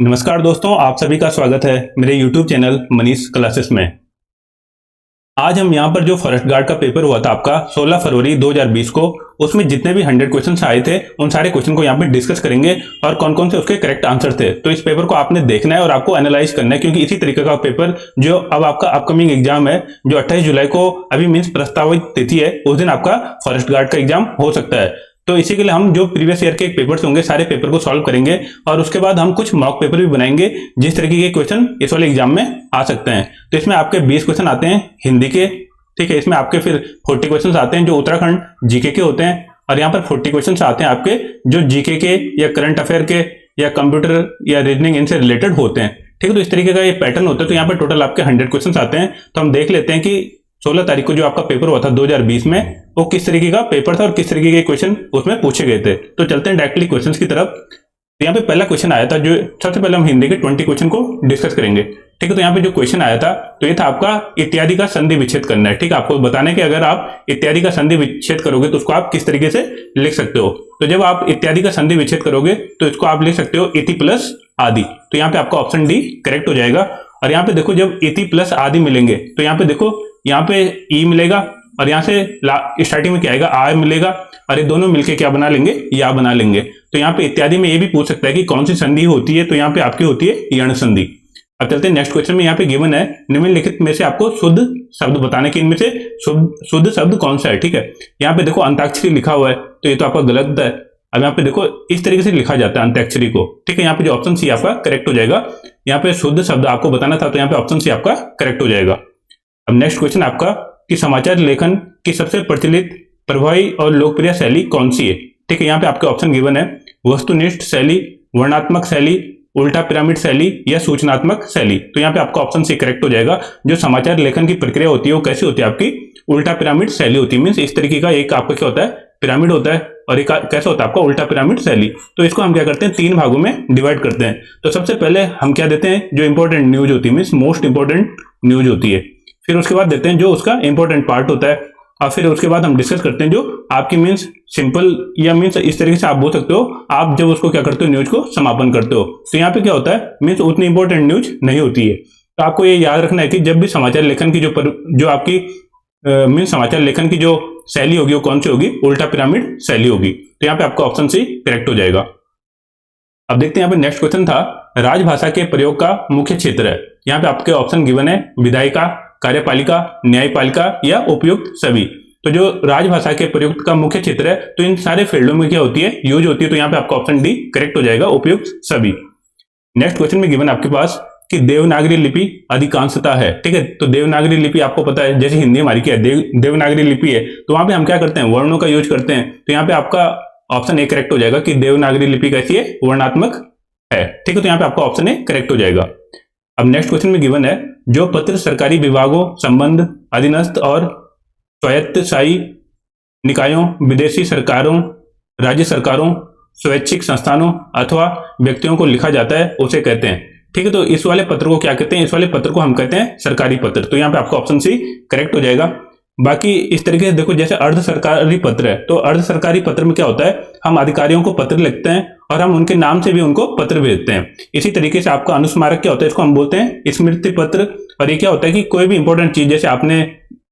नमस्कार दोस्तों, आप सभी का स्वागत है मेरे YouTube चैनल मनीष क्लासेस में। आज हम यहाँ पर जो फॉरेस्ट गार्ड का पेपर हुआ था आपका 16 फरवरी 2020 को, उसमें जितने भी 100 क्वेश्चंस आए थे उन सारे क्वेश्चन को यहाँ पे डिस्कस करेंगे और कौन कौन से उसके करेक्ट आंसर थे। तो इस पेपर को आपने देखना है और आपको एनालाइज करना है, क्योंकि इसी तरीके का पेपर जो अब आपका अपकमिंग एग्जाम है, जो 28 जुलाई को अभी मीन्स प्रस्तावित तिथि है, उस दिन आपका फॉरेस्ट गार्ड का एग्जाम हो सकता है। तो इसी के लिए हम जो प्रीवियस ईयर के पेपर्स होंगे सारे पेपर को सॉल्व करेंगे और उसके बाद हम कुछ मॉक पेपर भी बनाएंगे जिस तरीके के क्वेश्चन इस वाले एग्जाम में आ सकते हैं। तो इसमें आपके 20 क्वेश्चन आते हैं हिंदी के, ठीक है। इसमें आपके फिर 40 क्वेश्चन आते हैं जो उत्तराखंड जीके के होते हैं, और यहाँ पर 40 क्वेश्चन आते हैं आपके जो जीके के या करंट अफेयर के या कंप्यूटर या रीजनिंग इनसे रिलेटेड होते हैं, ठीक है। तो इस तरीके का ये पैटर्न होता है। तो यहाँ पर टोटल आपके 100 क्वेश्चन आते हैं। तो हम देख लेते हैं कि 16 तारीख को जो आपका पेपर हुआ था 2020 में, वो किस तरीके का पेपर था और किस तरीके के क्वेश्चन उसमें पूछे गए थे। तो चलते हैं डायरेक्टली क्वेश्चंस की तरफ। तो यहाँ पे पहला क्वेश्चन आया था, जो सबसे पहले हम हिंदी के 20 क्वेश्चन को डिस्कस करेंगे, ठीक है। तो यहाँ पे जो क्वेश्चन आया था तो ये था आपका इत्यादि का संधि विच्छेद करना है, ठीक है। आपको बताना है कि अगर आप इत्यादि का संधि विच्छेद करोगे तो उसको आप किस तरीके से लिख सकते हो। तो जब आप इत्यादि का संधि विच्छेद करोगे तो इसको आप लिख सकते हो इति प्लस आदि। तो यहाँ पे आपका ऑप्शन डी करेक्ट हो जाएगा। और यहाँ पे देखो, जब इति प्लस आदि मिलेंगे तो यहाँ पे देखो, यहाँ पे ई मिलेगा और यहाँ से स्टार्टिंग में क्या आएगा, आ मिलेगा, और ये दोनों मिलके क्या बना लेंगे, या बना लेंगे। तो यहाँ पे इत्यादि में ये भी पूछ सकता है कि कौन सी संधि होती है, तो यहाँ पे आपकी होती है यण संधि। अब चलते हैं नेक्स्ट क्वेश्चन में। यहाँ पे गिवन है निम्नलिखित में से आपको शुद्ध शब्द बताने के, इनमें से शुद्ध शब्द कौन सा है, ठीक है। यहाँ पे देखो अंताक्षरी लिखा हुआ है, तो ये तो आपका गलत है। अब यहाँ पे देखो इस तरीके से लिखा जाता है अंताक्षरी को, ठीक है। यहाँ पे जो ऑप्शन सी आपका करेक्ट हो जाएगा। यहाँ पे शुद्ध शब्द आपको बताना था, तो यहाँ पे ऑप्शन सी आपका करेक्ट हो जाएगा। अब नेक्स्ट क्वेश्चन आपका कि समाचार लेखन की सबसे प्रचलित, प्रभावी और लोकप्रिय शैली कौन सी है, ठीक है। यहाँ पे आपके ऑप्शन गिवन है वस्तुनिष्ठ शैली, वर्णात्मक शैली, उल्टा पिरामिड शैली या सूचनात्मक शैली। तो यहाँ पे आपका ऑप्शन सी करेक्ट हो जाएगा। जो समाचार लेखन की प्रक्रिया होती है वो कैसी होती है आपकी, उल्टा पिरामिड शैली होती है। मीन्स इस तरीके का एक आपका क्या होता है, पिरामिड होता है, और एक कैसा होता है आपका उल्टा पिरामिड शैली। तो इसको हम क्या करते हैं, 3 भागों में डिवाइड करते हैं। तो सबसे पहले हम क्या देते हैं, जो इंपॉर्टेंट न्यूज होती है, मीन्स मोस्ट इंपॉर्टेंट न्यूज होती है। फिर उसके बाद देते हैं जो उसका इंपॉर्टेंट पार्ट होता है, और फिर उसके बाद हम डिस्कस करते हैं जो आपकी मीन्स सिंपल या मीन्स इस तरीके से आप बोल सकते हो, आप जब उसको क्या करते हो, न्यूज को समापन करते हो। तो यहाँ पे क्या होता है, मीन्स उतनी इंपॉर्टेंट न्यूज नहीं होती है। तो आपको ये याद रखना है कि जब भी समाचार लेखन की जो आपकी मीन्स समाचार लेखन की जो शैली होगी वो कौन सी होगी, उल्टा पिरामिड शैली होगी। तो यहाँ पे आपका ऑप्शन सी करेक्ट हो जाएगा। अब देखते हैं यहाँ पे नेक्स्ट क्वेश्चन था, राजभाषा के प्रयोग का मुख्य क्षेत्र है। यहाँ पे आपके ऑप्शन गिवन है विधायिका, कार्यपालिका, न्यायपालिका या उपयुक्त सभी। तो जो राजभाषा के प्रयुक्त का मुख्य क्षेत्र है, तो इन सारे फील्डों में क्या होती है, यूज होती है। तो यहाँ पे आपका ऑप्शन डी करेक्ट हो जाएगा, उपयुक्त सभी। नेक्स्ट क्वेश्चन में गिवन आपके पास कि देवनागरी लिपि अधिकांशता है, ठीक है। तो देवनागरी लिपि आपको पता है, जैसे हिंदी हमारी क्या है, देवनागरी लिपि है। तो वहां पे हम क्या करते हैं, वर्णों का यूज करते हैं। तो यहाँ पे आपका ऑप्शन ए करेक्ट हो जाएगा कि देवनागरी लिपि कैसी है, वर्णात्मक है, ठीक है। तो यहाँ पे आपका ऑप्शन ए करेक्ट हो जाएगा। अब नेक्स्ट क्वेश्चन में गिवन है जो पत्र सरकारी विभागों, संबंध, अधीनस्थ और स्वायत्तशाही निकायों, विदेशी सरकारों, राज्य सरकारों, स्वैच्छिक संस्थानों अथवा व्यक्तियों को लिखा जाता है उसे कहते हैं, ठीक है। तो इस वाले पत्र को क्या कहते हैं, इस वाले पत्र को हम कहते हैं सरकारी पत्र। तो यहाँ पे आपका ऑप्शन सी करेक्ट हो जाएगा। बाकी इस तरीके से देखो, जैसे अर्ध सरकारी पत्र है, तो अर्ध सरकारी पत्र में क्या होता है, हम अधिकारियों को पत्र लिखते हैं और हम उनके नाम से भी उनको पत्र भेजते हैं। इसी तरीके से आपका अनुस्मारक क्या होता है, इसको हम बोलते हैं स्मृति पत्र। और ये क्या होता है कि कोई भी इंपॉर्टेंट चीज, जैसे आपने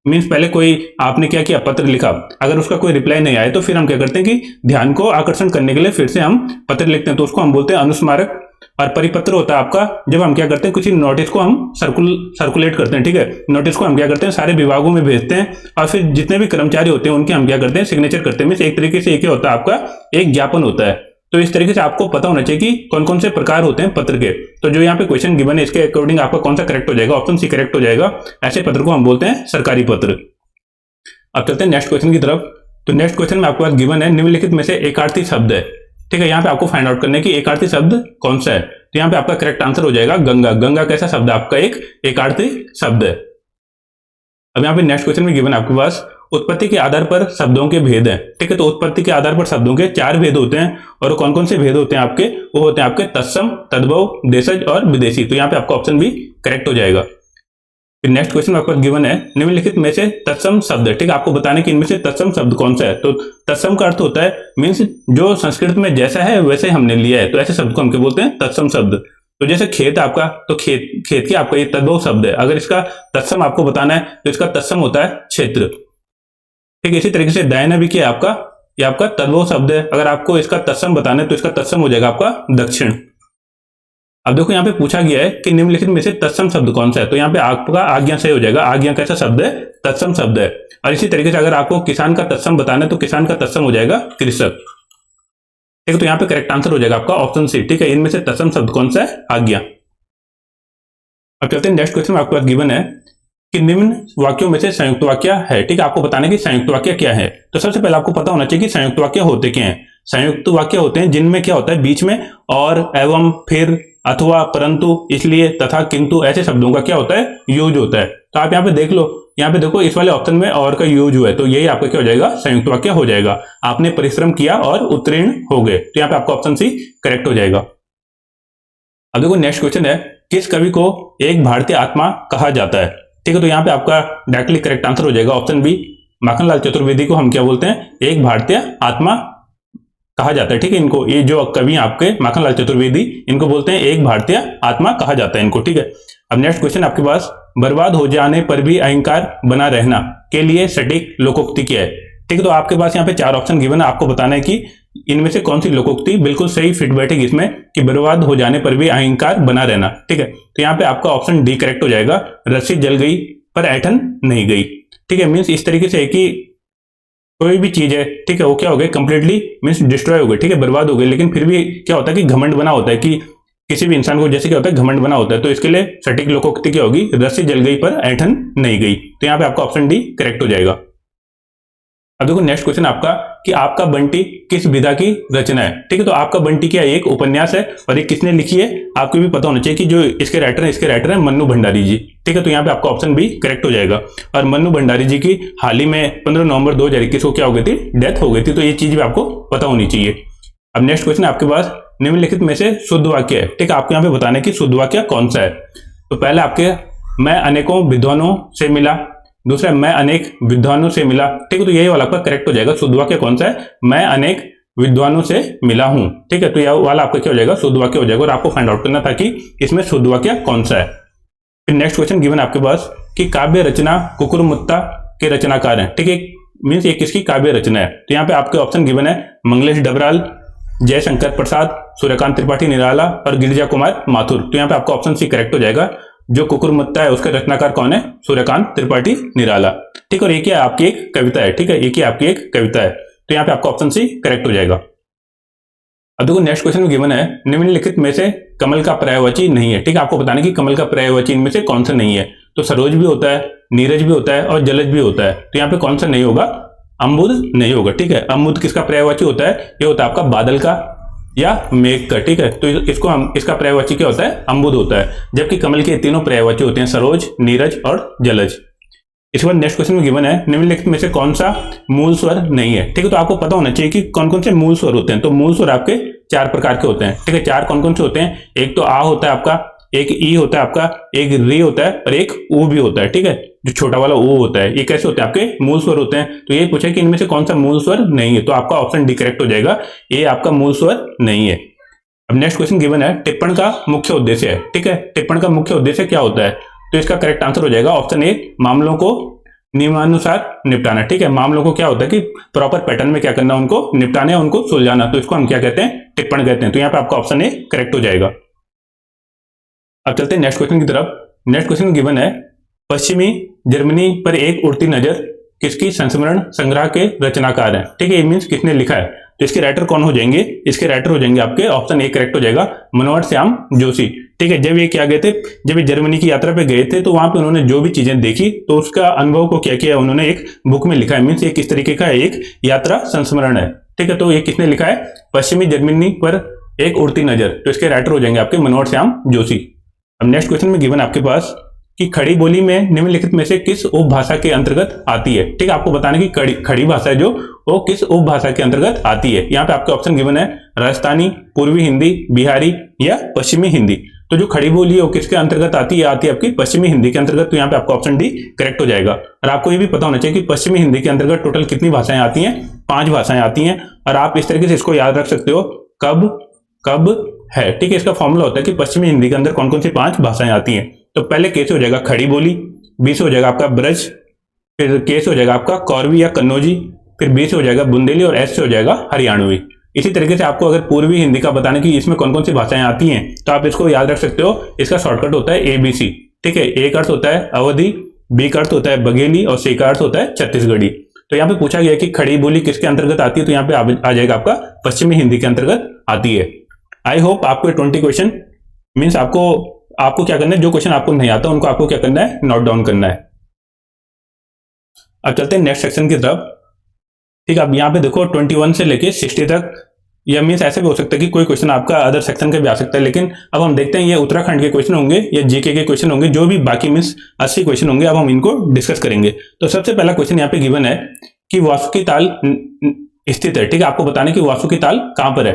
मीन्स पहले कोई आपने क्या किया, पत्र लिखा, अगर उसका कोई रिप्लाई नहीं आया तो फिर हम क्या करते हैं कि ध्यान को आकर्षण करने के लिए फिर से हम पत्र लिखते हैं, तो उसको हम बोलते हैं अनुस्मारक। और परिपत्र होता है आपका जब हम क्या करते हैं, किसी नोटिस को हम सर्कुलेट करते हैं, ठीक है। नोटिस को हम क्या करते हैं, सारे विभागों में भेजते हैं और फिर जितने भी कर्मचारी होते हैं उनके हम क्या करते हैं, सिग्नेचर करते हैं। मीन्स एक तरीके से क्या होता है, आपका एक ज्ञापन होता है। तो इस तरीके से आपको पता होना चाहिए कि कौन कौन से प्रकार होते हैं पत्र के। तो जो यहाँ पे क्वेश्चन गिवन है इसके अकॉर्डिंग आपका कौन सा करेक्ट हो जाएगा, ऑप्शन सी करेक्ट हो जाएगा। ऐसे पत्र को हम बोलते हैं सरकारी पत्र। अब चलते हैं नेक्स्ट क्वेश्चन की तरफ। तो नेक्स्ट क्वेश्चन में आपके पास गिवन है निम्नलिखित में से एकार्थी शब्द है, ठीक है। यहाँ पे आपको फाइंड आउट करना है कि एकार्थी शब्द कौन सा है। तो यहाँ पे आपका करेक्ट आंसर हो जाएगा गंगा। गंगा कैसा शब्द है, आपका एक एकार्थी शब्द है। अब यहाँ पे नेक्स्ट क्वेश्चन में गिवन आपके पास उत्पत्ति के आधार पर शब्दों के भेद हैं, ठीक है। तो उत्पत्ति के आधार पर शब्दों के 4 भेद होते हैं, और कौन कौन से भेद होते हैं आपके, वो होते हैं आपके तत्सम, तद्भव, देशज और विदेशी। तो यहाँ पे आपका ऑप्शन भी करेक्ट हो जाएगा। फिर नेक्स्ट क्वेश्चन आपको गिवन है निम्नलिखित में से तत्सम शब्द, ठीक है। आपको बताने कि इनमें से तत्सम शब्द कौन सा है। तो तत्सम का अर्थ होता है मीन्स जो संस्कृत में जैसा है वैसे हमने लिया है, तो ऐसे शब्द को हम क्या बोलते हैं, तत्सम शब्द। तो जैसे खेत आपका, तो खेत खेत की आपका ये तद्भव शब्द है। अगर इसका तत्सम आपको बताना है तो इसका तत्सम होता है क्षेत्र। ठीक है, इसी तरीके से दयन भी क्या आपका, ये आपका तद्भव शब्द है। अगर आपको इसका तत्सम बताना है तो इसका तत्सम हो जाएगा आपका दक्षिण। अब देखो यहाँ पे पूछा गया है कि निम्नलिखित में से तत्सम शब्द कौन सा है, तो यहाँ पे आपका आज्ञा सही हो जाएगा। आज्ञा कैसा शब्द है, तत्सम शब्द है। और इसी तरीके से अगर आपको किसान का तत्सम बताना है तो किसान का तत्सम हो जाएगा कृषक। ठीक है, तो यहाँ पे करेक्ट आंसर हो जाएगा आपका ऑप्शन सी। ठीक है, इनमें से तत्सम शब्द कौन सा है, आज्ञा। अब चलते हैं नेक्स्ट क्वेश्चन। आपके पास गिवन है कि निम्न वाक्यों में से संयुक्त वाक्य है। ठीक है, आपको बताना है कि संयुक्त वाक्य क्या है। तो सबसे पहले आपको पता होना चाहिए कि संयुक्त वाक्य होते क्या हैं। संयुक्त वाक्य होते हैं जिनमें क्या होता है, बीच में और, एवं, फिर, अथवा, परंतु, इसलिए, तथा, किंतु ऐसे शब्दों का क्या होता है, यूज होता है। तो आप यहाँ पे देख लो, यहाँ पे देखो इस वाले ऑप्शन में और का यूज हुआ है, तो यही आपका क्या हो जाएगा, संयुक्त वाक्य हो जाएगा। आपने परिश्रम किया और उत्तीर्ण हो गए, तो यहाँ पे आपका ऑप्शन सी करेक्ट हो जाएगा। अब देखो नेक्स्ट क्वेश्चन है, किस कवि को एक भारतीय आत्मा कहा जाता है। ठीक है, तो यहाँ पे आपका डायरेक्टली करेक्ट आंसर हो जाएगा ऑप्शन बी। माखनलाल चतुर्वेदी को हम क्या बोलते हैं, एक भारतीय आत्मा कहा जाता है। ठीक है, इनको, ये जो कवि आपके माखनलाल चतुर्वेदी, इनको बोलते हैं एक भारतीय आत्मा कहा जाता है इनको। ठीक है, अब नेक्स्ट क्वेश्चन आपके पास, बर्बाद हो जाने पर भी अहंकार बना रहना के लिए सटीक लोकोक्ति क्या है। ठीक है, तो आपके पास यहाँ पे 4 ऑप्शन गिवन है। आपको बताना है कि इनमें से कौन सी लोकोक्ति बिल्कुल सही फिट बैठेगी इसमें, कि बर्बाद हो जाने पर भी अहंकार बना रहना। ठीक है, तो यहाँ पे आपका ऑप्शन डी करेक्ट हो जाएगा, रस्सी जल गई पर ऐठन नहीं गई। ठीक है, मीन्स इस तरीके से है कि कोई भी चीज है, ठीक है, वो क्या हो गई, कंप्लीटली मीन्स डिस्ट्रॉय हो गई। ठीक है, बर्बाद हो गई, लेकिन फिर भी क्या होता है कि घमंड बना होता है, कि किसी भी इंसान को जैसे क्या होता है, घमंड बना होता है। तो इसके लिए सटीक लोकोक्ति क्या होगी, रस्सी जल गई पर ऐठन नहीं गई। तो यहाँ पे आपका ऑप्शन डी करेक्ट हो जाएगा। अब देखो नेक्स्ट क्वेश्चन आपका, कि आपका बंटी किस विधा की रचना है। ठीक है, तो आपका बंटी क्या एक उपन्यास है, और ये किसने लिखी है, आपको भी पता होना चाहिए कि जो इसके राइटर है मन्नू भंडारी जी। ठीक है, तो यहाँ पे आपका ऑप्शन बी करेक्ट हो जाएगा। और मन्नू भंडारी जी की हाल ही में 15 नवंबर 2021 को क्या हो गई थी, डेथ हो गई थी। तो ये चीज भी आपको पता होनी चाहिए। अब नेक्स्ट क्वेश्चन आपके पास, निम्नलिखित में से शुद्ध वाक्य है। ठीक है, आपको यहाँ पे बताना है कि शुद्ध वाक्य कौन सा है। तो पहले आपके, मैं अनेकों विद्वानों से मिला, दूसरा मैं अनेक विद्वानों से मिला। ठीक है, तो यही वाला आपका करेक्ट हो जाएगा। शुद्ध वाक्य कौन सा है, मैं अनेक विद्वानों से मिला हूं। ठीक है, तो यह वाला आपका क्या हो जाएगा, शुद्ध वाक्य हो जाएगा। और आपको फाइंड आउट करना था कि इसमें शुद्ध वाक्य कौन सा है। फिर नेक्स्ट क्वेश्चन गिवन आपके पास, कि काव्य रचना कुकुरमुत्ता के रचनाकार हैं। ठीक है, मीन्स ये किसकी काव्य रचना है। तो यहाँ पे आपके ऑप्शन गिवन है, मंगलेश डबराल, जयशंकर प्रसाद, सूर्यकांत त्रिपाठी निराला और गिरिजा कुमार माथुर। तो यहाँ पे आपका ऑप्शन सी करेक्ट हो जाएगा। जो कुकुरमुत्ता है उसका रचनाकार कौन है, सूर्यकांत त्रिपाठी निराला। ठीक है, और एक ही आपकी एक कविता है। ठीक है, एक ही आपकी एक कविता है। तो यहाँ पे आपका ऑप्शन सी करेक्ट हो जाएगा। अब देखो नेक्स्ट क्वेश्चन में गिवन है, निम्नलिखित में से कमल का पर्यायवाची नहीं है। ठीक है, आपको बताना कि कमल का पर्यायवाची इनमें से कौन सा नहीं है। तो सरोज भी होता है, नीरज भी होता है और जलज भी होता है। तो यहाँ पे कौन सा नहीं होगा, अम्बुद नहीं होगा। ठीक है, अम्बुद किसका पर्यायवाची होता है, ये होता है आपका बादल का या मेघ का। ठीक है, तो इसको हम, इसका पर्यायवाची क्या होता है, अम्बुद होता है। जबकि कमल के तीनों पर्यायवाची होते हैं, सरोज, नीरज और जलज। इसके बाद नेक्स्ट क्वेश्चन में गिवन है, निम्नलिखित में से कौन सा मूल स्वर नहीं है। ठीक है, तो आपको पता होना चाहिए कि कौन कौन से मूल स्वर होते हैं। तो मूल स्वर आपके 4 प्रकार के होते हैं। ठीक है, 4 कौन कौन से होते हैं, एक तो आ होता है आपका, एक ई होता है आपका, एक री होता है और एक ऊ भी होता है। ठीक है, जो छोटा वाला ऊ होता है। ये कैसे होते हैं, आपके मूल स्वर होते हैं। तो ये पूछा कि इनमें से कौन सा मूल स्वर नहीं है, तो आपका ऑप्शन डी करेक्ट हो जाएगा, ये आपका मूल स्वर नहीं है। अब नेक्स्ट क्वेश्चन गिवन है, टिप्पण का मुख्य उद्देश्य है। ठीक है, टिप्पण का मुख्य उद्देश्य क्या होता है, तो इसका करेक्ट आंसर हो जाएगा ऑप्शन ए, मामलों को नियमानुसार निपटाना। ठीक है, मामलों को क्या होता है कि प्रॉपर पैटर्न में क्या करना, उनको निपटाना, उनको सुलझाना। तो इसको हम क्या कहते हैं, टिप्पण कहते हैं। तो यहाँ पे आपका ऑप्शन ए करेक्ट हो जाएगा। अब चलते हैं नेक्स्ट क्वेश्चन की तरफ। नेक्स्ट क्वेश्चन गिवन है, पश्चिमी जर्मनी पर एक उड़ती नजर किसकी संस्मरण संग्रह के रचनाकार हैं। ठीक है, ये मीन्स किसने लिखा है। तो इसके राइटर कौन हो जाएंगे, इसके राइटर हो जाएंगे आपके, ऑप्शन ए करेक्ट हो जाएगा, मनोहर श्याम जोशी। ठीक है, जब ये क्या गए थे, जब ये जर्मनी की यात्रा पे गए थे, तो वहां पे उन्होंने जो भी चीजें देखी, तो उसका अनुभव को क्या किया, उन्होंने एक बुक में लिखा है। मीन्स ये किस तरीके का एक यात्रा संस्मरण है। ठीक है, तो ये किसने लिखा है, पश्चिमी जर्मनी पर एक उड़ती नजर। तो इसके राइटर हो जाएंगे आपके मनोहर श्याम जोशी। अब नेक्स्ट क्वेश्चन में गिवन आपके पास, कि खड़ी बोली में निम्नलिखित में से किस उपभाषा के अंतर्गत आती है। ठीक है, आपको बताना कि खड़ी भाषा है जो, वो किस उपभाषा के अंतर्गत आती है। यहाँ पे आपके ऑप्शन गिवन है, राजस्थानी, पूर्वी हिंदी, बिहारी या पश्चिमी हिंदी। तो जो खड़ी बोली है वो किसके अंतर्गत आती है, आती है आपकी पश्चिमी हिंदी के अंतर्गत। तो यहाँ पे आपका ऑप्शन डी करेक्ट हो जाएगा। और आपको ये भी पता होना चाहिए कि पश्चिमी हिंदी के अंतर्गत टोटल कितनी भाषाएं आती हैं, 5 भाषाएं आती हैं। और आप इस तरीके से इसको याद रख सकते हो, कब, कब है। ठीक है, इसका फॉर्मूला होता है कि पश्चिमी हिंदी के अंदर कौन कौन सी 5 भाषाएं आती हैं। तो पहले के से हो जाएगा खड़ी बोली, बी से हो जाएगा आपका ब्रज, फिर के से हो जाएगा आपका कौरवी या कन्नौजी, फिर बी से हो जाएगा बुंदेली और एस से हो जाएगा हरियाणवी। इसी तरीके से आपको अगर पूर्वी हिंदी का बताने की इसमें कौन कौन सी भाषाएं आती हैं तो आप इसको याद रख सकते हो। इसका शॉर्टकट होता है ABC। ठीक है, ए का अर्थ होता है अवधि, बी का अर्थ होता है बघेली और सी का अर्थ होता है छत्तीसगढ़ी। तो यहाँ पे पूछा गया कि खड़ी बोली किसके अंतर्गत आती है, तो यहाँ पे आ जाएगा आपका पश्चिमी हिंदी के अंतर्गत आती है। आई होप आपको 20 क्वेश्चन मीन्स आपको क्या करना है, जो क्वेश्चन आपको नहीं आता उनको आपको क्या करना है, नोट डाउन करना है। अब चलते हैं नेक्स्ट सेक्शन की तरफ। ठीक है, अब यहाँ पे देखो 21 से लेके 60 तक, या मीन्स ऐसे भी हो सकता है कि कोई क्वेश्चन आपका अदर सेक्शन के भी आ सकता है, लेकिन अब हम देखते हैं ये उत्तराखंड के क्वेश्चन होंगे या जीके के क्वेश्चन होंगे, जो भी बाकी मीन्स 80 क्वेश्चन होंगे। अब हम इनको डिस्कस करेंगे। तो सबसे पहला क्वेश्चन यहाँ पे गिवन है कि वासुकी ताल स्थित है। ठीक है, आपको बताने की वासुकी ताल कहाँ पर है।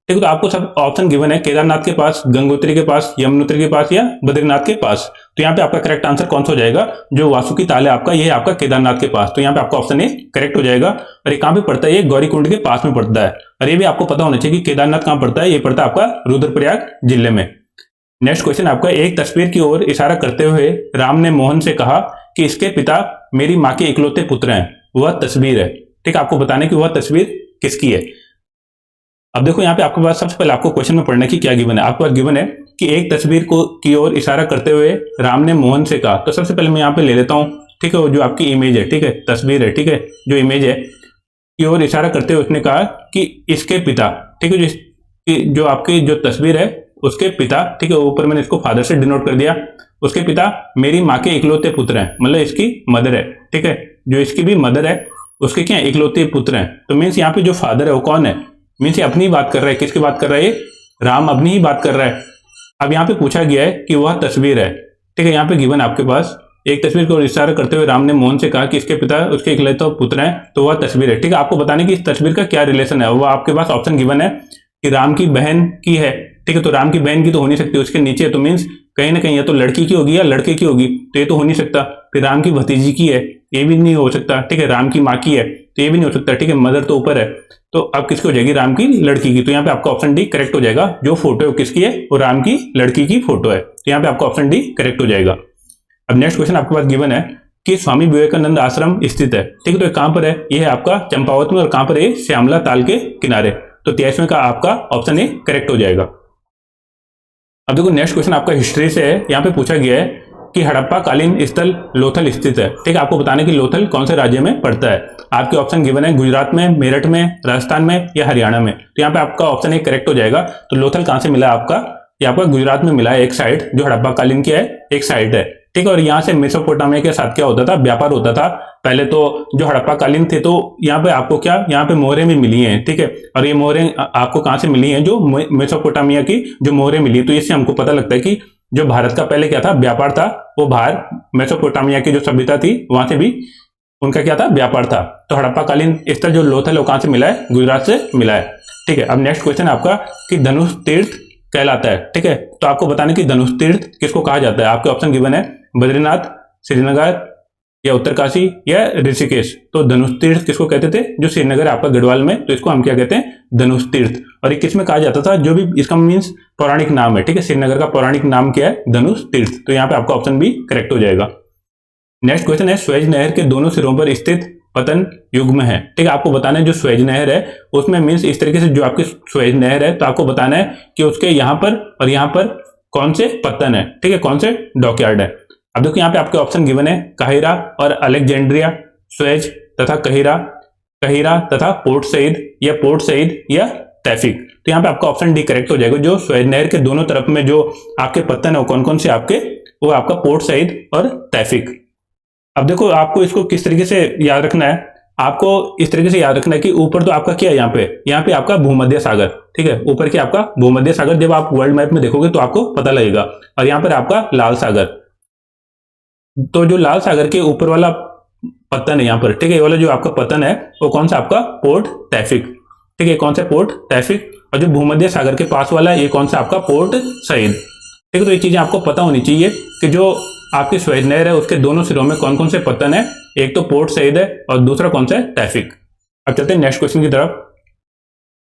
ठीक है, तो आपको सब ऑप्शन गिवन है, केदारनाथ के पास, गंगोत्री के पास, यमुनोत्री के पास या बद्रीनाथ के पास। तो यहाँ पे आपका करेक्ट आंसर कौन सा हो जाएगा, जो वासुकी ताल है आपका, ये है आपका केदारनाथ के पास। तो यहाँ पे आपका ऑप्शन ए करेक्ट हो जाएगा। और ये कहाँ पे पड़ता है, ये गौरीकुंड के पास में पड़ता है। और ये भी आपको पता होना चाहिए कि केदारनाथ कहाँ पड़ता है, ये पड़ता है आपका रुद्रप्रयाग जिले में। नेक्स्ट क्वेश्चन आपका, एक तस्वीर की ओर इशारा करते हुए राम ने मोहन से कहा कि इसके पिता मेरी माँ के इकलौते पुत्र हैं, वह तस्वीर है। ठीक है, आपको बताने की वह तस्वीर किसकी है। अब देखो यहाँ पे आपके पास सबसे पहले आपको क्वेश्चन में पढ़ना कि क्या गिवन है। आपके पास गिवन है कि एक तस्वीर को की ओर इशारा करते हुए राम ने मोहन से कहा। तो सबसे पहले मैं यहाँ पे ले लेता हूँ। ठीक है, वो जो आपकी इमेज है, ठीक है, तस्वीर है, ठीक है, जो इमेज है की ओर इशारा करते हुए उसने कहा कि इसके पिता, ठीक है, जो आपकी जो तस्वीर है उसके पिता, ठीक है, ऊपर मैंने इसको फादर से डिनोट कर दिया। उसके पिता मेरी माँ के इकलौते पुत्र हैं, मतलब इसकी मदर है। ठीक है, जो इसकी भी मदर है उसके क्या इकलौते पुत्र हैं। तो मीन्स यहाँ पे जो फादर है वो कौन है, मीन्स ये अपनी बात कर रहा है। किसकी बात कर रहा है, राम अपनी ही बात कर रहा है। अब यहाँ पे पूछा गया है कि वह तस्वीर है। ठीक है, यहाँ पे गिवन आपके पास एक तस्वीर को इशारा करते हुए राम ने मोहन से कहा कि इसके पिता उसके इकलौते पुत्र हैं, तो वह तस्वीर है। ठीक है, आपको बताने की इस तस्वीर का क्या रिलेशन है, वो आपके पास ऑप्शन गिवन है कि राम की बहन की है। ठीक है, तो राम की बहन की तो हो नहीं सकती, उसके नीचे तो मीन्स कहीं ना कहीं या तो लड़की की होगी या लड़के की होगी, तो ये तो हो नहीं सकता। फिर राम की भतीजी की है, ये भी नहीं हो सकता। ठीक है, राम की माँ की है, तो ये भी नहीं हो सकता। ठीक है, मदर तो ऊपर है, तो अब किसकी हो जाएगी, राम की लड़की की। तो यहाँ पे आपका ऑप्शन डी करेक्ट हो जाएगा। जो फोटो है किसकी है, वो राम की लड़की की फोटो है। तो यहाँ पे आपका ऑप्शन डी करेक्ट हो जाएगा। अब नेक्स्ट क्वेश्चन आपके पास गिवन है कि स्वामी विवेकानंद आश्रम स्थित है। ठीक है, तो कहां पर है, ये है आपका चंपावत में, और कहां पर है, श्यामला ताल के किनारे। तो 23वें का आपका ऑप्शन ए करेक्ट हो जाएगा। अब देखो नेक्स्ट क्वेश्चन आपका हिस्ट्री से है। यहाँ पे पूछा गया है कि हड़प्पा कालीन स्थल लोथल स्थित है। ठीक है, आपको बताने की लोथल कौन से राज्य में पड़ता है। आपके ऑप्शन गिवन है गुजरात में, मेरठ में, राजस्थान में या हरियाणा में। तो यहाँ पे आपका ऑप्शन ए करेक्ट हो जाएगा। तो लोथल कहां से मिला आपका, ये आपका गुजरात में मिला है। एक साइड जो हड़प्पा कालीन की है, एक साइड है। ठीक है, और यहाँ से मेसोपोटामिया के साथ क्या होता था, व्यापार होता था पहले। तो जो हड़प्पा कालीन थे, तो यहाँ पे आपको क्या, यहाँ पे मोहरें भी मिली हैं। ठीक है, और ये मोहरें आपको कहाँ से मिली हैं, जो मेसोपोटामिया की जो मोहरें मिली। तो इससे हमको पता लगता है कि जो भारत का पहले क्या था, व्यापार था, वो बाहर मेसोपोटामिया की जो सभ्यता थी वहां से भी उनका क्या था, व्यापार था। तो हड़प्पा कालीन स्थल जो लोथल है वो कहाँ से मिला है, गुजरात से मिला है। ठीक है, अब नेक्स्ट क्वेश्चन आपका कि धनुष तीर्थ कहलाता है। ठीक है, तो आपको बताने की धनुष तीर्थ किसको कहा जाता है। आपके ऑप्शन गिवन है बद्रीनाथ, श्रीनगर या उत्तरकाशी या ऋषिकेश। तो धनुष तीर्थ किसको कहते थे, जो श्रीनगर है आपका गढ़वाल में, तो इसको हम क्या कहते हैं, धनुष तीर्थ। और ये किस में कहा जाता था, जो भी इसका मीन्स पौराणिक नाम है। ठीक है, श्रीनगर का पौराणिक नाम क्या है, धनुष तीर्थ। तो यहाँ पे आपका ऑप्शन भी करेक्ट हो जाएगा। नेक्स्ट क्वेश्चन है स्वेज नहर के दोनों सिरों पर स्थित पतन युग्म है। ठीक है, आपको बताना है जो स्वेज नहर है उसमें मीन्स इस तरीके से जो आपकी स्वेज नहर है, तो आपको बताना है कि उसके यहाँ पर और यहाँ पर कौन से पत्तन है। ठीक है, कौन से डॉकयार्ड है। अब देखो यहाँ पे आपके ऑप्शन गिवन है काहिरा और अलेक्जेंड्रिया, स्वेज तथा कहिरा तथा पोर्ट सईद या पोर्ट सईद या तैफिक। तो यहाँ पे आपका ऑप्शन डी करेक्ट हो जाएगा। जो स्वेज नहर के दोनों तरफ में जो आपके पत्तन है वो कौन कौन से आपके, वो आपका पोर्ट सईद और तैफिक। अब देखो आपको इसको किस तरीके से याद रखना है, आपको इस तरीके से याद रखना है कि ऊपर तो आपका क्या है, यहाँ पे आपका भूमध्य सागर। ठीक है, ऊपर की आपका भूमध्य सागर, जब आप वर्ल्ड मैप में देखोगे तो आपको पता लगेगा। और यहाँ पर आपका लाल सागर, तो जो लाल सागर के ऊपर वाला पत्तन है यहाँ पर, ठीक है, ये वाला जो आपका पत्तन है वो कौन सा आपका, पोर्ट तैफिक। ठीक है, कौन सा, पोर्ट तैफिक। और जो भूमध्य सागर के पास वाला है ये कौन सा आपका, पोर्ट सईद। ठीक है, तो ये चीजें आपको पता होनी चाहिए कि जो आपकी स्वेज नहर है उसके दोनों सिरों में कौन कौन से पत्तन है। एक तो पोर्ट सईद है और दूसरा कौन सा है, तैफिक। अब चलते हैं नेक्स्ट क्वेश्चन की तरफ।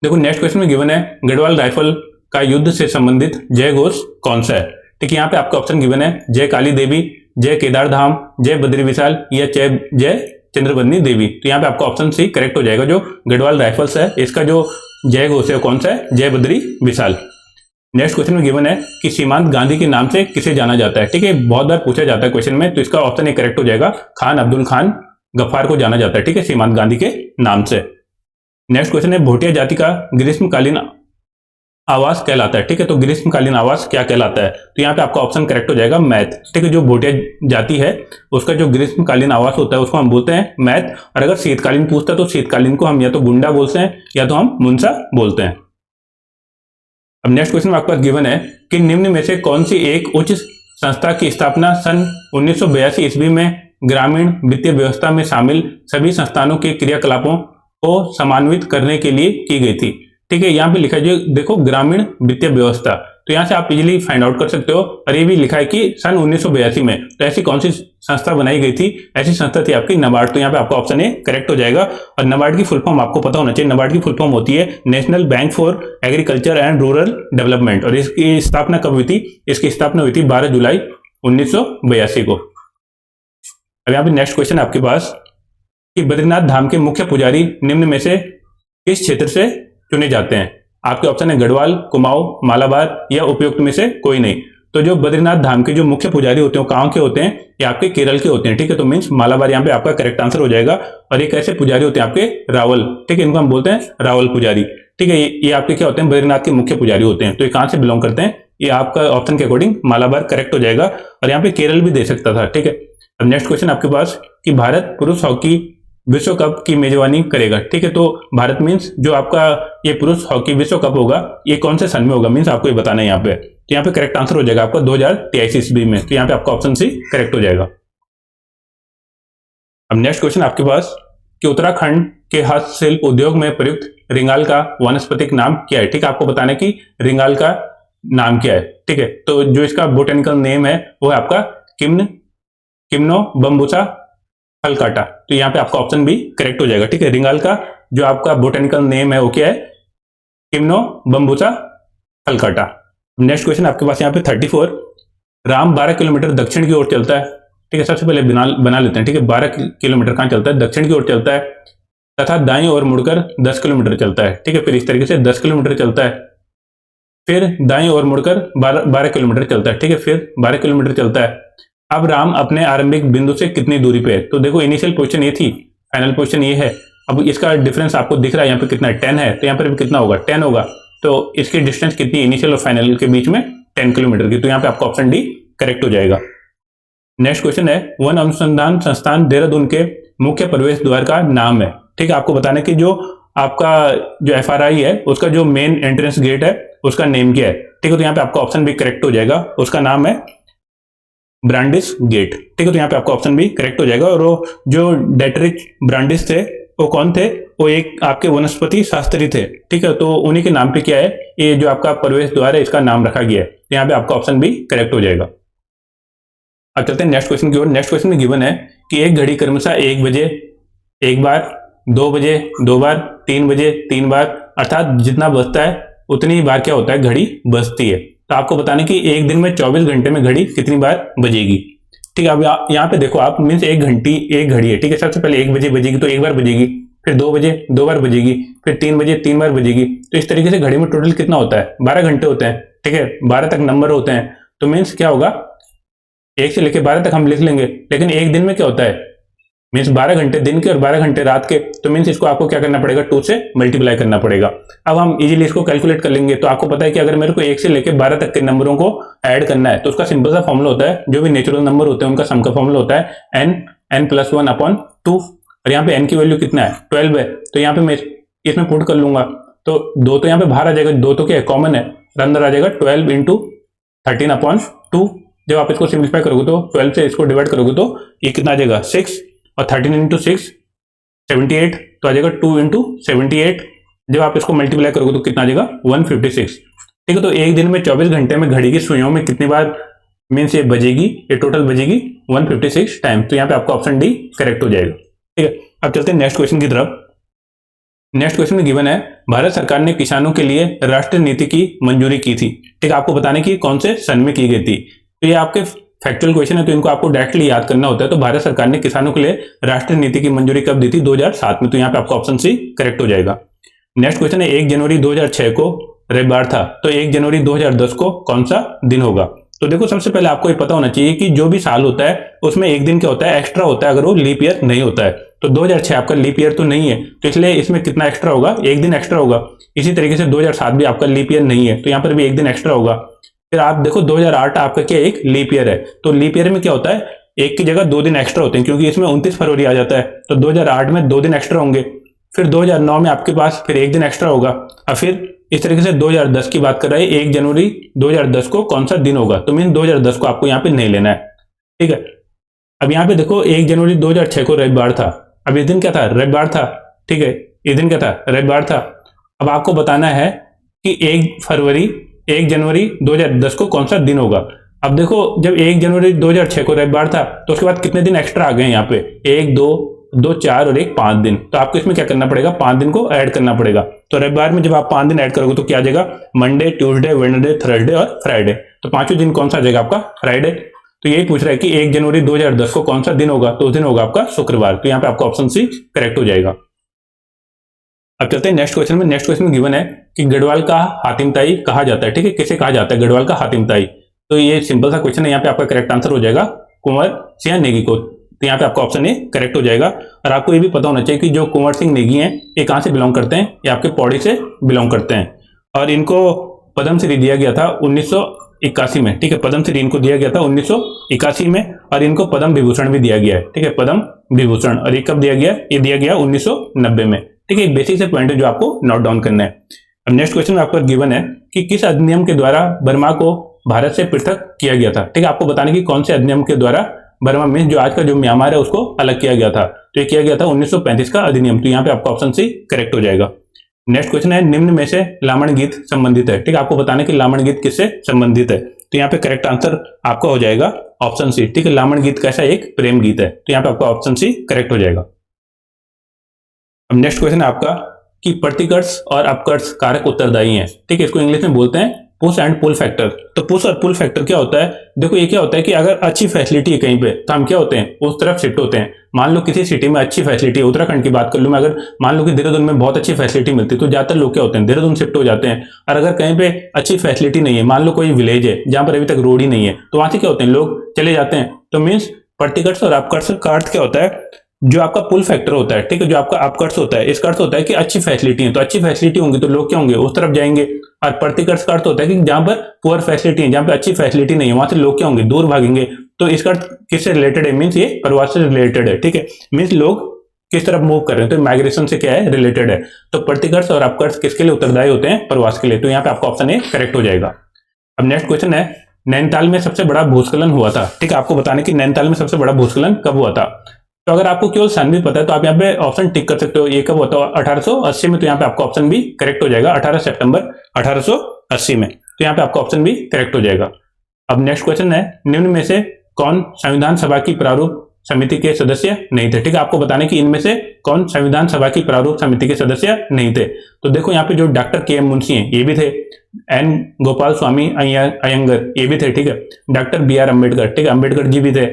देखो नेक्स्ट क्वेश्चन में गिवन है गढ़वाल राइफल का युद्ध से संबंधित जय घोष कौन सा है? ठीक है, यहाँ पे आपका ऑप्शन गिवन है जय काली देवी, जय केदार धाम, जय बद्री विशाल या जय चंद्रबदनी देवी। तो यहाँ पे आपका ऑप्शन सी करेक्ट हो जाएगा। जो गढ़वाल राइफल्स है इसका जो जय घोष है कौन सा है? जय बद्री विशाल। नेक्स्ट क्वेश्चन में गिवन है कि सीमांत गांधी के नाम से किसे जाना जाता है? ठीक है, बहुत बार पूछा जाता है क्वेश्चन में, तो इसका ऑप्शन ए करेक्ट हो जाएगा। खान अब्दुल खान गफ्फार को जाना जाता है, ठीक है, सीमांत गांधी के नाम से। नेक्स्ट क्वेश्चन है भोटिया जाति का ग्रीष्मकालीन आवास कहलाता है। ठीक है, तो ग्रीष्मकालीन आवास क्या कहलाता है? तो यहाँ पे आपका ऑप्शन करेक्ट हो जाएगा मैथ। ठीक है, जो भोटिया जाति है उसका जो ग्रीष्मकालीन आवास होता है उसको हम बोलते हैं मैथ। और अगर शीतकालीन पूछता है तो शीतकालीन को हम या तो गुंडा बोलते हैं या तो हम मुंसा बोलते हैं। अब नेक्स्ट क्वेश्चन आपके पास गिवन है कि निम्न में से कौन सी एक उच्च संस्था की स्थापना सन 1982 ईस्वी में ग्रामीण वित्तीय व्यवस्था में शामिल सभी संस्थानों के क्रियाकलापों को समन्वित करने के लिए की गई थी? ठीक है, यहाँ पे लिखा है जो देखो ग्रामीण वित्तीय व्यवस्था, तो यहाँ से आप इजीली फाइंड आउट कर सकते हो। और ये भी लिखा है कि सन 1982 में, तो ऐसी कौन सी संस्था बनाई गई थी? ऐसी संस्था थी आपकी नाबार्ड। तो यहाँ पे आपका ऑप्शन ए करेक्ट हो जाएगा। और नाबार्ड की फुल फॉर्म आपको पता होना चाहिए। नाबार्ड की फुल फॉर्म होती है national bank for agriculture and rural development. और इसकी स्थापना कब हुई थी? इसकी स्थापना हुई थी 12 जुलाई 1982 को। अब यहाँ पे नेक्स्ट क्वेश्चन आपके पास कि बद्रीनाथ धाम के मुख्य पुजारी निम्न में से किस क्षेत्र से चुने जाते हैं? आपके ऑप्शन है गढ़वाल, कुमाऊं, मालाबार या उपयुक्त में से कोई नहीं। तो जो बद्रीनाथ धाम के जो मुख्य पुजारी होते हैं कहाँ के होते हैं? ये आपके केरल के होते हैं। ठीक है, तो मीन्स मालाबार यहाँ पे आपका करेक्ट आंसर हो जाएगा। और ये कैसे पुजारी होते हैं? आपके रावल। ठीक है, इनको हम बोलते हैं रावल पुजारी। ठीक है, ये आपके क्या होते हैं? बद्रीनाथ के मुख्य पुजारी होते हैं। तो ये कहाँ से बिलोंग करते हैं? ये आपका ऑप्शन के अकॉर्डिंग मालाबार करेक्ट हो जाएगा। और यहाँ पे केरल भी दे सकता था। ठीक है, अब नेक्स्ट क्वेश्चन आपके पास कि भारत पुरुष हॉकी विश्व कप की मेजबानी करेगा। ठीक है, तो भारत मीन्स जो आपका ये पुरुष हॉकी विश्व कप होगा ये कौन से सन में होगा? मीन्स आपको ये बताना है यहाँ पे। तो यहाँ पे करेक्ट आंसर हो जाएगा आपका 2023 ईस्वी में। तो यहाँ पे आपका ऑप्शन सी करेक्ट हो जाएगा। अब नेक्स्ट क्वेश्चन आपके पास कि उत्तराखंड के हस्तशिल्प उद्योग में प्रयुक्त रिंगाल का वानस्पतिक नाम क्या है? ठीक है, आपको बताना है कि रिंगाल का नाम क्या है। ठीक है, तो जो इसका बोटेनिकल नेम है वो है आपका किम्नोबम्बुसा फलकाटा। तो यहाँ पे आपका ऑप्शन भी करेक्ट हो जाएगा। ठीक है, रिंगाल का जो आपका बोटेनिकल नेम है वो क्या है? किम्नोबम्बुसा फलकाटा। नेक्स्ट क्वेश्चन आपके पास यहाँ पे 34 राम 12 किलोमीटर दक्षिण की ओर चलता है। ठीक है, सबसे पहले बना लेते हैं। ठीक है, 12 किलोमीटर कहाँ चलता है? दक्षिण की ओर चलता है तथा दाईं ओर मुड़कर 10 किलोमीटर चलता है। ठीक है, फिर इस तरीके से 10 किलोमीटर चलता है, फिर दाईं ओर मुड़कर 12 किलोमीटर चलता है। ठीक है, फिर 12 किलोमीटर चलता है। अब राम अपने आरंभिक बिंदु से कितनी दूरी पे है? तो देखो इनिशियल पोजीशन ये थी, फाइनल पोजीशन ये है। अब इसका डिफरेंस आपको दिख रहा है यहाँ पे कितना है? 10 है। तो यहाँ पर भी कितना होगा? 10 होगा। तो इसकी डिस्टेंस कितनी इनिशियल और फाइनल के बीच में? 10 किलोमीटर की। तो यहाँ पे आपका ऑप्शन डी करेक्ट हो जाएगा। नेक्स्ट क्वेश्चन है वन अनुसंधान संस्थान देहरादून के मुख्य प्रवेश द्वार का नाम है। ठीक है, आपको बताना कि जो आपका जो FRI है उसका जो मेन एंट्रेंस गेट है उसका नेम क्या है? ठीक है, तो यहाँ पे आपका ऑप्शन भी करेक्ट हो जाएगा। उसका नाम है ब्रांडिस गेट। ठीक है, तो यहाँ पे आपका ऑप्शन भी करेक्ट हो जाएगा। और वो जो डेटरिच ब्रांडिस थे वो कौन थे? वो एक आपके वनस्पति शास्त्री थे। ठीक है, तो उन्हीं के नाम पे क्या है ये जो आपका प्रवेश द्वार है इसका नाम रखा गया है। तो यहाँ पे आपका ऑप्शन भी करेक्ट हो जाएगा। अब चलते हैं नेक्स्ट क्वेश्चन की ओर। नेक्स्ट क्वेश्चन में गिवन है कि एक घड़ी क्रमशः 1 बजे एक बार, 2 बजे 2 बार, 3 बजे 3 बार, अर्थात जितना बजता है उतनी ही बार क्या होता है? घड़ी बजती है। तो आपको बताने कि एक दिन में 24 घंटे में घड़ी कितनी बार बजेगी। ठीक है, अब यहाँ पे देखो आप मीन्स एक घड़ी है। ठीक है, सबसे पहले 1 बजे बजेगी तो एक बार बजेगी, फिर 2 बजे 2 बार बजेगी, फिर 3 बजे 3 बार बजेगी। तो इस तरीके से घड़ी में टोटल कितना होता है? 12 घंटे होते हैं। ठीक है, 12 तक नंबर होते हैं। तो मीन्स क्या होगा? 1 से लेकर 12 तक हम लिख लेंगे, लेकिन एक दिन में क्या होता है? मीन्स 12 घंटे दिन के और 12 घंटे रात के। तो मीन्स इसको आपको क्या करना पड़ेगा? 2 से मल्टीप्लाई करना पड़ेगा। अब हम इजीली इसको कैलकुलेट कर लेंगे। तो आपको पता है कि अगर मेरे को 1 से लेकर 12 तक के नंबरों को ऐड करना है तो उसका सिंपल सा फॉर्मूला होता है, जो भी नेचुरल नंबर होते हैं उनका सम का फॉर्मूला होता है n+1/2। और यहाँ पे n की वैल्यू कितना है? 12 है। तो यहाँ पे मैं इसमें पुट कर लूंगा तो 2 तो यहाँ पे बाहर आ जाएगा, 2 तो क्या है? कॉमन है। और अंदर आ जाएगा 12 × 13/2। जब आप इसको सिंप्लीफाई करोगे तो 12 से इसको डिवाइड करोगे तो ये कितना आ जाएगा? 6। और 13 × 6 78, तो आ जाएगा 2 × 78। जब आप इसको मल्टीप्लाई करोगे तो कितना आ जाएगा? 156। ठीक है, तो एक दिन में 24 घंटे में घड़ी की सुइयों में कितनी बार मीन्स ये बजेगी? ये टोटल बजेगी 156 टाइम। तो यहाँ पे आपका ऑप्शन डी करेक्ट हो जाएगा। ठीक है, अब चलते हैं नेक्स्ट क्वेश्चन की तरफ। नेक्स्ट क्वेश्चन में गिवन है भारत सरकार ने किसानों के लिए राष्ट्रीय नीति की मंजूरी की थी। ठीक है, आपको बताने की कौन से सन में की गई थी। तो ये आपके फैक्चुअल क्वेश्चन है, तो इनको आपको डायरेक्टली याद करना होता है। तो भारत सरकार ने किसानों के लिए राष्ट्रीय नीति की मंजूरी कब दी थी? 2007 में। तो यहाँ पे आपका ऑप्शन सी करेक्ट हो जाएगा। नेक्स्ट क्वेश्चन है 1 जनवरी 2006 को रविवार था, तो 1 जनवरी 2010 को कौन सा दिन होगा? तो देखो, सबसे पहले आपको ये पता होना चाहिए कि जो भी साल होता है उसमें एक दिन क्या होता है? एक्स्ट्रा होता है, अगर वो लीप ईयर नहीं होता है। तो 2006 आपका लीप ईयर तो नहीं है, तो इसलिए इसमें कितना एक्स्ट्रा होगा? एक दिन एक्स्ट्रा होगा। इसी तरीके से 2007 भी आपका लीप ईयर नहीं है, तो यहाँ पर भी एक दिन एक्स्ट्रा होगा। फिर आप देखो 2008 आपका क्या एक लीप ईयर है, तो लीप ईयर में क्या होता है? एक की जगह 2 दिन एक्स्ट्रा होते हैं, क्योंकि इसमें 29 फरवरी आ जाता है, तो 2008 में 2 दिन एक्स्ट्रा होंगे। फिर 2009 में आपके पास फिर एक दिन एक्स्ट्रा होगा, और फिर इस तरीके से 2010 की बात कर रहे हैं, 1 जनवरी 2010 को कौन सा दिन होगा? तो मीन 2010 को आपको यहाँ पे नहीं लेना है। ठीक है, अब यहाँ पे देखो 1 जनवरी 2006 को रविवार था। अब ये दिन क्या था? रविवार था। ठीक है, ये दिन क्या था? रविवार था। अब आपको बताना है कि 1 जनवरी 2010 को कौन सा दिन होगा। अब देखो, जब 1 जनवरी 2006 को रविवार था, तो उसके बाद कितने दिन एक्स्ट्रा आ गए यहाँ पे? 1, 2, 4 और 1, 5 दिन। तो आपको इसमें क्या करना पड़ेगा? 5 दिन को ऐड करना पड़ेगा। तो रविवार में जब आप 5 दिन ऐड करोगे तो क्या आ जाएगा? मंडे, ट्यूसडे, वेडनेसडे, थर्सडे और फ्राइडे। तो पांचों दिन कौन सा आ जाएगा? आपका फ्राइडे। तो यही पूछ रहा है कि 1 जनवरी 2010 को कौन सा दिन होगा? तो उस दिन होगा आपका शुक्रवार। तो यहाँ पे आपका ऑप्शन सी करेक्ट हो जाएगा। अब चलते हैं नेक्स्ट क्वेश्चन में। नेक्स्ट क्वेश्चन में गिवन है कि गढ़वाल का हातिमताई कहा जाता है। ठीक है, किसे कहा जाता है गढ़वाल का हातिमताई? तो ये सिंपल सा क्वेश्चन है, यहाँ पे आपका करेक्ट आंसर हो जाएगा कुंवर सिंह नेगी को। तो यहाँ पे आपका ऑप्शन ए करेक्ट हो जाएगा। और आपको ये भी पता होना चाहिए कि जो कुंवर सिंह नेगी हैं, ये कहाँ से बिलोंग करते हैं? ये आपके पौड़ी से बिलोंग करते हैं, और इनको पद्मश्री दिया गया था 1981 में। ठीक है, पद्मश्री इनको दिया गया था 1981 में, और इनको पद्म विभूषण भी दिया गया है। ठीक है, पद्म विभूषण। और ये कब दिया गया? ये दिया गया 1990 में। ठीक है, बेसिक से पॉइंट है जो आपको नोट डाउन करना है। अब नेक्स्ट क्वेश्चन में आपका गिवन है कि किस अधिनियम के द्वारा बर्मा को भारत से पृथक किया गया था। ठीक है, आपको बताने की कौन से अधिनियम के द्वारा बर्मा में जो आज का जो म्यांमार है उसको अलग किया गया था। तो ये किया गया था 1935 का अधिनियम। तो यहाँ पे आपका ऑप्शन सी करेक्ट हो जाएगा। नेक्स्ट क्वेश्चन है निम्न में से लामण गीत संबंधित है। ठीक है, आपको बताने की लामण गीत किससे संबंधित है? तो यहाँ पे करेक्ट आंसर आपका हो जाएगा ऑप्शन सी। ठीक है, लामण गीत कैसा? एक प्रेम गीत है। तो यहाँ पे आपका ऑप्शन सी करेक्ट हो जाएगा। अब नेक्स्ट क्वेश्चन है आपका कि प्रतिकर्ष और अपकर्ष कारक उत्तरदायी हैं। ठीक है, इसको इंग्लिश में बोलते हैं पुश एंड पुल फैक्टर। तो पुश और पुल फैक्टर क्या होता है? देखो, ये क्या होता है कि अगर अच्छी फैसिलिटी है कहीं पे, तो हम क्या होते हैं? उस तरफ शिफ्ट होते हैं। मान लो किसी सिटी में अच्छी फैसिलिटी है, उत्तराखंड की बात कर लूं मैं, अगर मान लो कि देहरादून में बहुत अच्छी फैसिलिटी मिलती है, तो ज्यादातर लोग क्या होते हैं? देहरादून शिफ्ट हो जाते हैं। और अगर कहीं पे अच्छी फैसिलिटी नहीं है, मान लो कोई विलेज है जहां पर अभी तक रोड ही नहीं है, तो वहां से क्या होते हैं? लोग चले जाते हैं। तो मीन्स प्रतिकर्ष और अपकर्ष का अर्थ क्या होता है? जो आपका पुल फैक्टर होता है, ठीक है, जो आपका अपकर्ष होता है, इसका अर्थ होता है कि अच्छी फैसिलिटी है, तो अच्छी फैसिलिटी होंगी तो लोग क्या होंगे? उस तरफ जाएंगे। और प्रतिकर्ष का अर्थ होता है कि जहां पर पुअर फैसिलिटी है, जहां पर अच्छी फैसिलिटी नहीं है, वहां से लोग क्या होंगे? दूर भागेंगे। तो इसका अर्थ किससे रिलेटेड है? मीन्स ये प्रवास से रिलेटेड है। ठीक है, मीन्स लोग किस तरफ मूव कर रहे हैं, तो माइग्रेशन से क्या है? रिलेटेड है। तो प्रतिकर्ष और अपकर्ष किसके लिए उत्तरदायी होते हैं? प्रवास के लिए। तो यहाँ पे आपका ऑप्शन ए करेक्ट हो जाएगा। अब नेक्स्ट क्वेश्चन है नैनीताल में सबसे बड़ा भूस्खलन हुआ था। ठीक है, आपको बताने की नैनीताल में सबसे बड़ा भूस्खलन कब हुआ था। तो अगर आपको केवल सन भी पता है तो आप यहाँ पे ऑप्शन टिक कर सकते हो। ये कब होता है? 1880 में। तो यहाँ पे आपका ऑप्शन भी करेक्ट हो जाएगा, 18 सितंबर 1880 में। तो यहाँ पे आपका ऑप्शन भी करेक्ट हो जाएगा। अब नेक्स्ट क्वेश्चन है निम्न में से कौन संविधान सभा की प्रारूप समिति के सदस्य नहीं थे। ठीक है, आपको बताने की इनमें से कौन संविधान सभा की प्रारूप समिति के सदस्य नहीं थे। तो देखो, यहाँ पे जो डॉक्टर के एम मुंशी हैं ये भी थे, एन गोपाल स्वामी अयंगर ये भी थे। ठीक है, डॉक्टर बी आर अम्बेडकर, ठीक है, अम्बेडकर जी भी थे।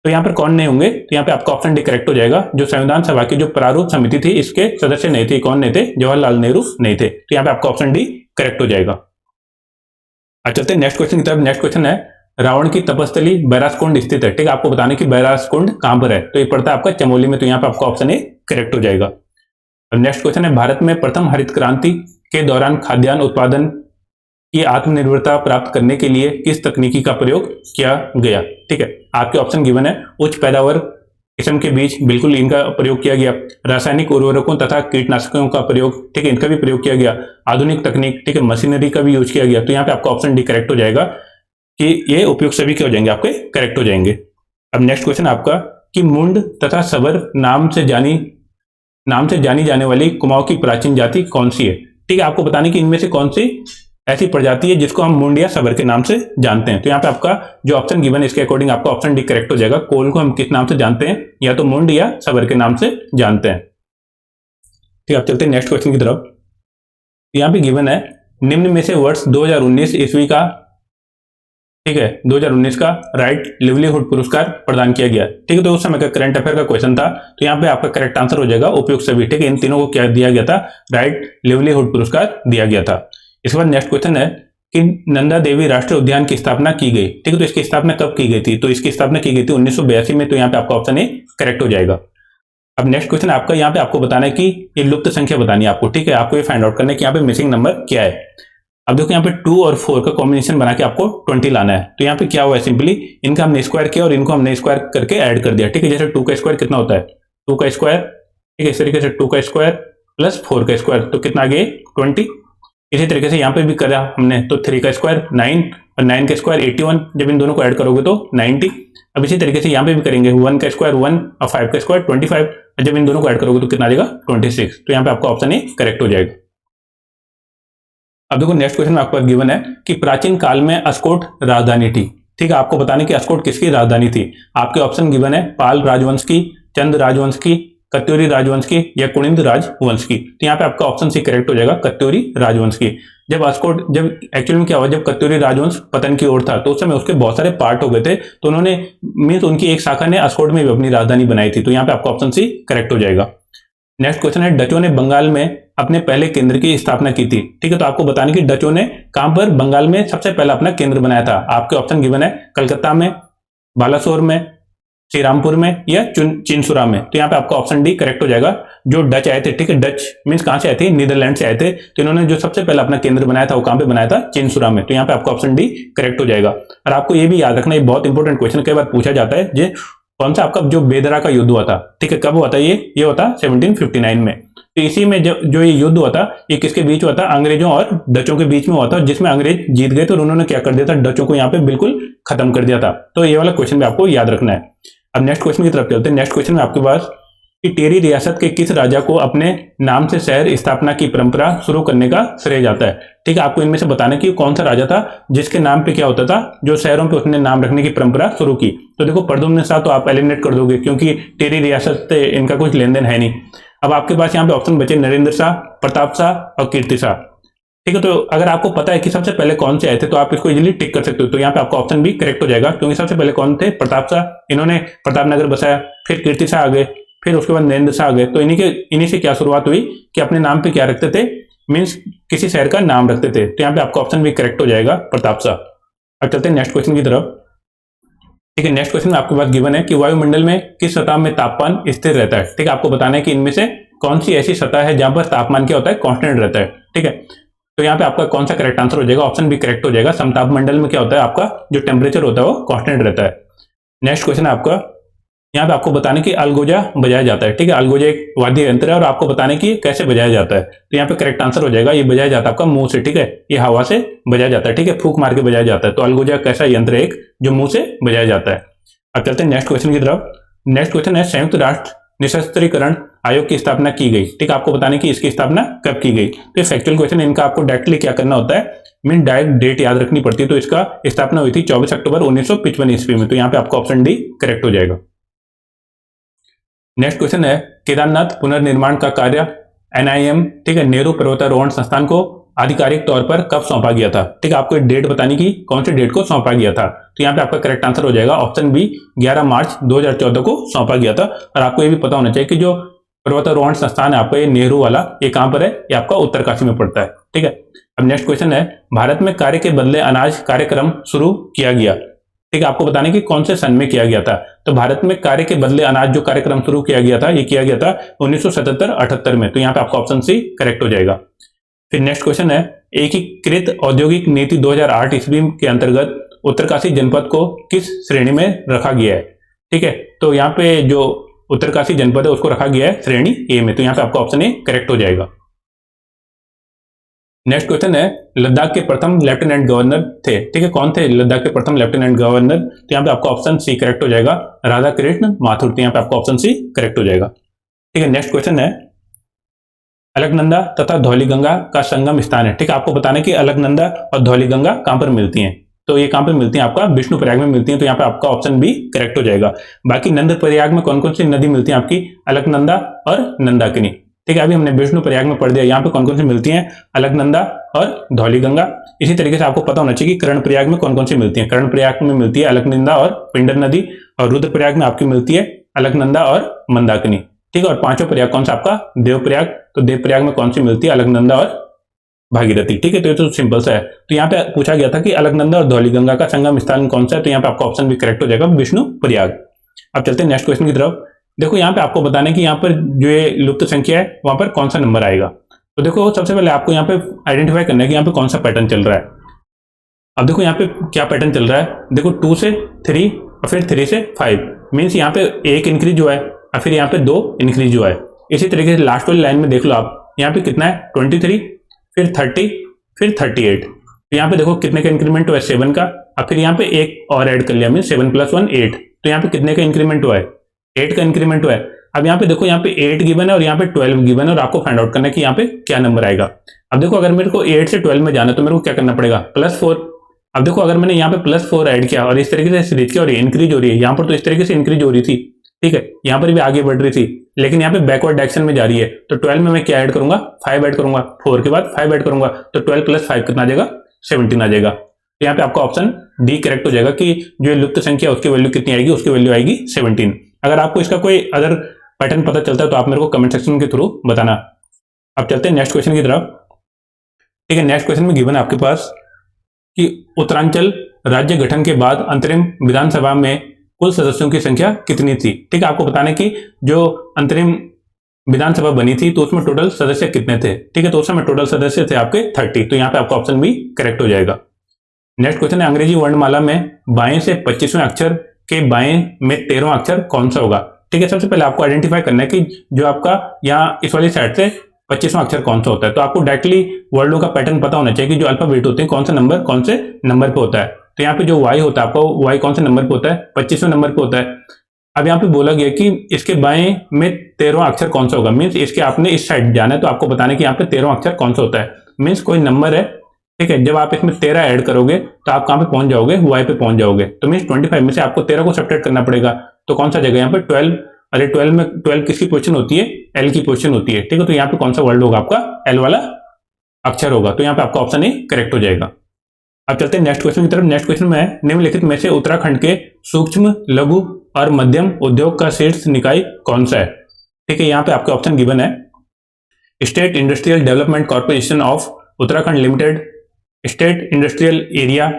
तो यहाँ पर कौन नहीं होंगे? तो यहाँ पे आपका ऑप्शन डी करेक्ट हो जाएगा। जो संविधान सभा की जो प्रारूप समिति थी इसके सदस्य नहीं थे। कौन नहीं थे? जवाहरलाल नेहरू नहीं थे। तो यहाँ पे आपका ऑप्शन डी करेक्ट हो जाएगा। अब चलते हैं नेक्स्ट क्वेश्चन की तरफ। नेक्स्ट क्वेश्चन है रावण की तपस्थली बैरासकुंड स्थित है। ठीक है, आपको बताने की बैरासकुंड कहां पर है? तो ये पड़ता है आपका चमोली में। तो यहाँ पे आपका ऑप्शन ए करेक्ट हो जाएगा। नेक्स्ट क्वेश्चन है भारत में प्रथम हरित क्रांति के दौरान खाद्यान्न उत्पादन की आत्मनिर्भरता प्राप्त करने के लिए किस तकनीकी का प्रयोग किया गया। ठीक है, आपके ऑप्शन गिवन है उच्च पैदावार किस्म के बीज, बिल्कुल इनका प्रयोग किया गया। रासायनिक उर्वरकों तथा कीटनाशकों का प्रयोग, ठीक है, इनका भी प्रयोग किया गया। आधुनिक तकनीक, ठीक है, मशीनरी का भी यूज किया गया। तो यहाँ पे आपका ऑप्शन डी करेक्ट हो जाएगा कि ये उपयोग सभी क्या हो जाएंगे? आपके करेक्ट हो जाएंगे। अब नेक्स्ट क्वेश्चन आपका कि मुंड तथा सबर नाम से जानी जाने वाली कुमाऊं की प्राचीन जाति कौन सी है। ठीक है, आपको बताने की इनमें से कौन सी ऐसी प्रजाति है जिसको हम मुंड या सबर के नाम से जानते हैं। तो यहाँ पे आपका जो ऑप्शन गिवन है इसके अकॉर्डिंग आपका ऑप्शन डी करेक्ट हो जाएगा। कोल को हम किस नाम से जानते हैं? या तो मुंड या सबर के नाम से जानते हैं। ठीक है, आप चलते हैं नेक्स्ट क्वेश्चन की तरफ। यहाँ पे गिवन है निम्न में से वर्ष 2019 ईस्वी का, ठीक है, 2019 का राइट लिवलीहुड पुरस्कार प्रदान किया गया। ठीक है, तो उस समय का करंट अफेयर का क्वेश्चन था, तो यहाँ पे आपका करेक्ट आंसर हो जाएगा उपयुक्त सभी। ठीक है, इन तीनों को क्या दिया गया था, राइट लिवलीहुड पुरस्कार दिया गया था। इसके बाद नेक्स्ट क्वेश्चन है कि नंदा देवी राष्ट्रीय उद्यान की स्थापना की गई। ठीक है, तो इसकी स्थापना कब की गई थी, तो इसकी स्थापना की गई थी 1982 में, तो यहाँ पे आपका ऑप्शन ए करेक्ट हो जाएगा। अब नेक्स्ट क्वेश्चन आपका यहाँ पे आपको बताना है कि ये लुप्त संख्या बतानी है आपको। ठीक है, आपको ये फाइंड आउट करना है कि यहाँ पे मिसिंग नंबर क्या है। अब देखो यहाँ पे 2 और 4 का कॉम्बिनेशन बना के आपको 20 लाना है। तो यहाँ पे क्या हुआ है, सिंपली इनका हमने स्क्वायर किया और इनको हमने स्क्वायर करके ऐड कर दिया। ठीक है, जैसे 2 का स्क्वायर कितना होता है, 2 का स्क्वायर। ठीक है, इस तरीके से 2 का स्क्वायर प्लस 4 का स्क्वायर, तो कितना आ गया 20। इसी तरीके से यहाँ पे भी करा हमने, तो 3 का स्क्वायर 9 और 9 का स्क्वायर 81, जब इन दोनों को ऐड करोगे तो 90। अब इसी तरीके से यहाँ पे भी करेंगे, 1 का स्क्वायर 1 और 5 का स्क्वायर 25, और जब इन दोनों को ऐड करोगे तो कितना आ जाएगा 26। तो यहाँ पे आपका ऑप्शन ए करेक्ट हो जाएगा। अब देखो नेक्स्ट क्वेश्चन में आपको गिवन है कि प्राचीन काल में अस्कोट राजधानी थी। ठीक है, आपको बताने की अस्कोट किसकी राजधानी थी। आपके ऑप्शन गिवन है पाल राजवंश की, चंद राजवंश की, कत्यूरी राजवंश की या कुनिंद राजवंश की। तो यहाँ पे आपका ऑप्शन सी करेक्ट हो जाएगा, कत्यूरी राजवंश की। जब एक्चुअली में क्या हुआ, जब कत्यूरी राजवंश पतन की ओर था तो उस समय उसके बहुत सारे पार्ट हो गए थे, तो उन्होंने मीन्स उनकी एक शाखा ने अस्कोट में भी अपनी राजधानी बनाई थी। तो यहाँ पे आपका ऑप्शन सी करेक्ट हो जाएगा। नेक्स्ट क्वेश्चन है डचों ने बंगाल में अपने पहले केंद्र की स्थापना की थी। ठीक है, तो आपको बताने की डचों ने कहां पर बंगाल में सबसे पहला अपना केंद्र बनाया था। आपके ऑप्शन गिवन है कलकत्ता में, बालासोर में, श्रीरामपुर में या चिंसुरा में। तो यहाँ पे आपका ऑप्शन डी करेक्ट हो जाएगा। जो डच आए थे, ठीक है, डच मीन्स कहां से आए थे, नीदरलैंड से आए थे, तो इन्होंने जो सबसे पहला अपना केंद्र बनाया था वो कहां पे बनाया था, चिंसुरा में। तो यहाँ पे आपका ऑप्शन डी करेक्ट हो जाएगा। और आपको ये भी याद रखना, ये बहुत इंपॉर्टेंट क्वेश्चन कई बार पूछा जाता है, जो कौन सा आपका जो बेदरा का युद्ध हुआ था। ठीक है, कब हुआ था ये हुआ था 1759 में। तो इसी में जो ये युद्ध हुआ था, ये किसके बीच हुआ था, अंग्रेजों और डचों के बीच में हुआ था, जिसमें अंग्रेज जीत गए थे और उन्होंने क्या कर दिया था, डचों को यहाँ पे बिल्कुल खत्म कर दिया था। तो ये वाला क्वेश्चन भी आपको याद रखना है। अब नेक्स्ट क्वेश्चन की तरफ चलते हैं। नेक्स्ट क्वेश्चन में आपके पास कि टेरी रियासत के किस राजा को अपने नाम से शहर स्थापना की परंपरा शुरू करने का श्रेय जाता है। ठीक है, आपको इनमें से बताना कि कौन सा राजा था जिसके नाम पे क्या होता था, जो शहरों पे उसने नाम रखने की परंपरा शुरू की। तो देखो प्रद्युम्न शाह तो आप एलिमिनेट कर दोगे, क्योंकि टेरी रियासत से इनका कुछ लेन देन है नहीं। अब आपके पास यहाँ पे ऑप्शन बचे नरेंद्र शाह, प्रताप शाह और कीर्ति शाह। ठीक है, तो अगर आपको पता है कि सबसे पहले कौन से आए थे तो आप इसको इजीली टिक कर सकते हो। तो यहाँ पे आपका ऑप्शन भी करेक्ट हो जाएगा, क्योंकि सबसे पहले कौन थे, प्रताप शाह, इन्होंने प्रताप नगर बसाया। फिर कीर्ति शाह आ गए, फिर उसके बाद नरेंद्र शाह आ गए। तो इन्हीं से क्या शुरुआत हुई कि अपने नाम पे क्या रखते थे, मीन्स किसी शहर का नाम रखते थे। तो यहाँ पे आपका ऑप्शन भी करेक्ट हो जाएगा, प्रताप शाह। अब चलते हैं नेक्स्ट क्वेश्चन की तरफ। ठीक है, नेक्स्ट क्वेश्चन में आपके पास गिवन है कि वायुमंडल में किस सतह में तापमान स्थिर रहता है। ठीक है, आपको बताना है कि इनमें से कौन सी ऐसी सतह है जहां पर तापमान क्या होता है, कांस्टेंट रहता है। ठीक है, तो यहाँ पे आपका कौन सा करेक्ट आंसर हो जाएगा, ऑप्शन भी करेक्ट हो जाएगा। समताप मंडल में क्या होता है, आपका जो टेम्परेचर होता है वो कांस्टेंट रहता है। नेक्स्ट क्वेश्चन है आपका, यहाँ पे आपको बताने की अलगोजा बजाया जाता है। ठीक है, अलगोजा एक वाद्य यंत्र है और आपको बताने की कैसे बजाया जाता है। तो यहाँ पे करेक्ट आंसर हो जाएगा, ये बजाया जाता है आपका मुंह से। ठीक है, ये हवा से बजाया जाता है। ठीक है, फूंक मार के बजाया जाता है। तो अलगोजा कैसा यंत्र है एक, जो मुंह से बजाया जाता है। अब चलते हैं नेक्स्ट क्वेश्चन की तरफ। नेक्स्ट क्वेश्चन है संयुक्त राष्ट्र निशस्त्रीकरण आयोग की स्थापना की गई। ठीक है, आपको बताने की इसकी स्थापना कब की गई। तो ये फैक्चुअल क्वेश्चन, इनका आपको डायरेक्टली क्या करना होता है, मीन डायरेक्ट डेट याद रखनी पड़ती है। तो इसका स्थापना हुई थी 24 अक्टूबर 1955 ईस्वी में। तो यहाँ पे आपका ऑप्शन डी करेक्ट हो जाएगा। नेक्स्ट क्वेश्चन है केदारनाथ पुनर्निर्माण का कार्य NIM, ठीक है, नेहरू पर्वतारोहण संस्थान को आधिकारिक तौर पर कब सौंपा गया था। ठीक है, आपको डेट बताने की कौन सी डेट को सौंपा गया था। तो यहाँ पे आपका करेक्ट आंसर हो जाएगा ऑप्शन बी, 11 मार्च 2014 को सौंपा गया था। और आपको ये भी पता होना चाहिए कि जो पर्वतारोहण संस्थान है आपका, ये नेहरू वाला, ये कहां पर है, ये आपका उत्तरकाशी में पड़ता है। ठीक है, अब नेक्स्ट क्वेश्चन है भारत में कार्य के बदले अनाज कार्यक्रम शुरू किया गया। ठीक है, आपको बताने की कौन से सन में किया गया था। तो भारत में कार्य के बदले अनाज जो कार्यक्रम शुरू किया गया था, ये किया गया था 1977-78 में। तो यहाँ पे आपका ऑप्शन सी करेक्ट हो जाएगा। फिर नेक्स्ट क्वेश्चन है एकीकृत औद्योगिक नीति 2008 ईस्वी के अंतर्गत उत्तरकाशी जनपद को किस श्रेणी में रखा गया है। ठीक है, तो यहाँ पे जो उत्तरकाशी जनपद है उसको रखा गया है श्रेणी ए में। तो यहाँ पे आपका ऑप्शन ए करेक्ट हो जाएगा। नेक्स्ट क्वेश्चन है लद्दाख के प्रथम लेफ्टिनेंट गवर्नर थे। ठीक है, कौन थे लद्दाख के प्रथम लेफ्टिनेंट गवर्नर। तो यहाँ पे आपका ऑप्शन सी करेक्ट हो जाएगा, राधा कृष्ण माथुर। तो यहाँ पे आपका ऑप्शन सी करेक्ट हो जाएगा। ठीक है, नेक्स्ट क्वेश्चन है अलकनंदा तथा धौलीगंगा का संगम स्थान है। ठीक है, आपको बताना कि अलकनंदा और धौलीगंगा कहां पर मिलती हैं। तो ये कहां पर मिलती हैं, आपका विष्णु प्रयाग में मिलती हैं। तो यहाँ पे आपका ऑप्शन बी करेक्ट हो जाएगा। बाकी नंद प्रयाग में कौन कौन सी नदी मिलती है आपकी, अलकनंदा और नंदाकिनी। ठीक है, अभी हमने विष्णु प्रयाग में पढ़ दिया यहाँ पे कौन कौन सी मिलती हैं, अलकनंदा और धौलीगंगा। इसी तरीके से आपको पता होना चाहिए कि कर्णप्रयाग में कौन कौन सी मिलती है। कर्णप्रयाग में मिलती है अलकनंदा और पिंडर नदी, और रुद्रप्रयाग में आपकी मिलती है अलकनंदा और मंदाकिनी। ठीक है, और पांचों प्रयाग कौन सा आपका, देवप्रयाग। तो देवप्रयाग में कौन सी मिलती है, अलकनंदा और भागीरथी। ठीक है, तो ये तो सिंपल सा है। तो यहाँ पे पूछा गया था कि अलकनंदा और धौलीगंगा का संगम स्थान कौन सा है, तो यहाँ पे आपका ऑप्शन भी करेक्ट हो जाएगा, विष्णु प्रयाग। अब चलते हैं नेक्स्ट क्वेश्चन की तरफ। देखो यहाँ पे आपको बताना है कि यहाँ पर जो ये लुप्त संख्या है वहां पर कौन सा नंबर आएगा। तो देखो सबसे पहले आपको यहाँ पे आइडेंटिफाई करना है कि यहाँ पे कौन सा पैटर्न चल रहा है। अब देखो यहाँ पे क्या पैटर्न चल रहा है, देखो 2 से 3 और फिर 3 से 5, मीन्स यहाँ पे एक इंक्रीज हुआ है और फिर यहाँ पे 2 इंक्रीज हुआ है। इसी तरीके से लास्ट वाली लाइन में देख लो आप, यहाँ पे कितना है 23, फिर 30, फिर 38। तो यहाँ पे देखो कितने का इंक्रीमेंट हुआ है, 7 का, और फिर यहाँ पे एक और ऐड कर लिया, मीन 7 + 1 8। तो यहाँ पे कितने का इंक्रीमेंट हुआ है, 8 का इंक्रीमेंट हुआ है। अब यहाँ पे देखो यहाँ पे 8 गिवन है और यहाँ पे 12 गिवन है, और आपको फाइंड आउट करना है कि यहाँ पे क्या नंबर आएगा। अब देखो अगर मेरे को 8 से 12 में जाना है तो मेरे को क्या करना पड़ेगा, +4। अब देखो अगर मैंने यहाँ पे +4 ऐड किया और इस तरीके से सीरीज किया और इंक्रीज हो रही है, यहाँ पर तो इस तरीके से इंक्रीज हो रही थी, ठीक है, यहाँ पर भी आगे बढ़ रही थी, लेकिन यहाँ पे बैकवर्ड डायरेक्शन में जा रही है। तो 12 में मैं क्या ऐड करूंगा, 5 ऐड करूंगा, 4 के बाद 5 ऐड करूंगा, तो 12 + 5 कितना आ जाएगा, 17 आ जाएगा। तो यहाँ पे आपका ऑप्शन डी करेक्ट हो जाएगा कि जो लुप्त संख्या है उसकी वैल्यू कितनी आएगी, उसकी वैल्यू आएगी 17। अगर आपको इसका कोई अदर पैटर्न पता चलता है तो आप मेरे को कमेंट सेक्शन के थ्रू बताना। अब चलते हैं नेक्स्ट क्वेश्चन की तरफ। ठीक है, नेक्स्ट क्वेश्चन में गिवन है आपके पास कि उत्तरांचल राज्य गठन के बाद अंतरिम विधानसभा में कुल सदस्यों की संख्या कितनी थी। ठीक है, आपको बताना है कि जो अंतरिम विधानसभा बनी थी तो उसमें टोटल सदस्य कितने थे। ठीक है, तो उस समय टोटल सदस्य थे आपके 30। तो यहाँ पे आपका ऑप्शन भी करेक्ट हो जाएगा। नेक्स्ट क्वेश्चन है, अंग्रेजी वर्णमाला में बाएं से 25वें अक्षर के बाएं में 13वां अक्षर कौन सा होगा। ठीक है, सबसे पहले आपको आइडेंटिफाई करना है कि जो आपका यहाँ इस वाली साइड से 25वां अक्षर कौन सा होता है। तो आपको डायरेक्टली वर्डों का पैटर्न पता होना चाहिए कि जो अल्फाबेट होते हैं कौन सा नंबर कौन से नंबर पे होता है। तो यहाँ पे जो वाई होता है आपका, वाई कौन से नंबर पे होता है, 25वें नंबर पे होता है। अब यहाँ पे बोला गया कि इसके बाएं में 13वां अक्षर कौन सा होगा, मीन्स इसके आपने इस साइड जाना है, तो आपको बताना है कि यहाँ पे 13वां अक्षर कौन सा होता है। मीन्स कोई नंबर है, ठीक है, जब आप इसमें 13 ऐड करोगे तो आप कहाँ पे पहुंच जाओगे, वाई पे पहुंच जाओगे। तो मीन्स 25 में से आपको 13 को सब्ट्रैक्ट करना पड़ेगा। तो कौन सा जगह यहाँ पे 12, अरे 12 में 12 किसकी पोजीशन होती है, एल की पोजीशन होती है। ठीक है, तो यहाँ पे कौन सा वर्ड होगा आपका, एल वाला अक्षर होगा। तो यहाँ पे आपका ऑप्शन ए करेक्ट हो जाएगा। अब चलते हैं नेक्स्ट क्वेश्चन की तरफ। नेक्स्ट क्वेश्चन में निम्नलिखित में से उत्तराखंड के सूक्ष्म, लघु और मध्यम उद्योग का शीर्ष निकाय कौन सा है। ठीक है, यहाँ पे आपके ऑप्शन गिवन है, state industrial development corporation of Uttarakhand limited, state industrial area,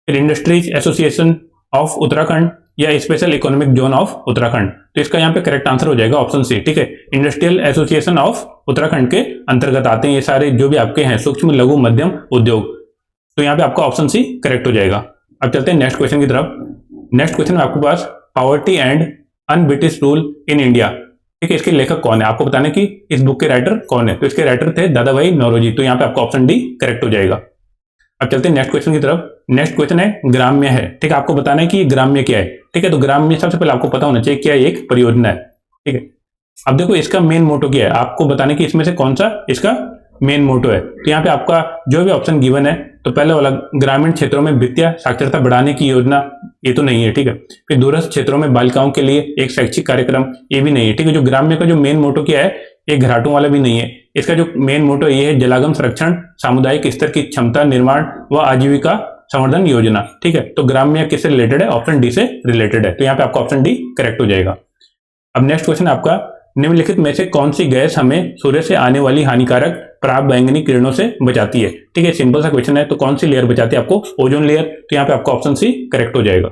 फिर इंडस्ट्रीज एसोसिएशन ऑफ उत्तराखंड, या special economic zone of Uttarakhand. तो इसका यहाँ पे करेक्ट आंसर हो जाएगा ऑप्शन सी। ठीक है, इंडस्ट्रियल एसोसिएशन ऑफ उत्तराखंड के अंतर्गत आते हैं ये सारे जो भी आपके हैं सूक्ष्म, लघु, मध्यम उद्योग। तो यहाँ पे आपका ऑप्शन सी करेक्ट हो जाएगा। अब चलते हैं नेक्स्ट क्वेश्चन की तरफ। नेक्स्ट क्वेश्चन में आपके पास poverty and unBritish rule in India. ठीक है, इसके लेखक कौन है, आपको बताना है कि इस बुक के राइटर कौन है। तो इसके राइटर थे दादा भाई नौरोजी। तो यहाँ पे आपका ऑप्शन डी करेक्ट हो जाएगा। अब चलते हैं नेक्स्ट क्वेश्चन की तरफ। नेक्स्ट क्वेश्चन है ग्राम्य है। ठीक है, आपको बताना है कि ग्राम्य क्या है। ठीक है, तो ग्राम्य सबसे पहले आपको पता होना चाहिए क्या एक परियोजना है। ठीक है, अब देखो इसका मेन मोटो क्या है, आपको बताना है कि इसमें से कौन सा इसका मेन मोटो है। तो यहाँ पे आपका जो भी ऑप्शन गिवन है, तो पहले वाला ग्रामीण क्षेत्रों में वित्तीय साक्षरता बढ़ाने की योजना, ये तो नहीं है। ठीक है, फिर दूरस्थ क्षेत्रों में बालिकाओं के लिए एक शैक्षिक कार्यक्रम, ये भी नहीं है। ठीक है, जो ग्राम्य का जो मेन मोटो क्या है, ये घराटों वाला भी नहीं है। इसका जो मेन मोटो ये है, जलागम संरक्षण, सामुदायिक स्तर की क्षमता निर्माण व आजीविका संवर्धन योजना। ठीक है, तो ग्राम्य किससे रिलेटेड है, ऑप्शन डी से रिलेटेड है। तो यहाँ पे आपका ऑप्शन डी करेक्ट हो जाएगा। अब नेक्स्ट क्वेश्चन आपका, निम्नलिखित में से कौन सी गैस हमें सूर्य से आने वाली हानिकारक पराग बैंगनी किरणों से बचाती है। ठीक है, सिंपल सा क्वेश्चन है, तो कौन सी लेयर बचाती है आपको, ओजोन लेयर। तो यहाँ पे आपका ऑप्शन सी करेक्ट हो जाएगा।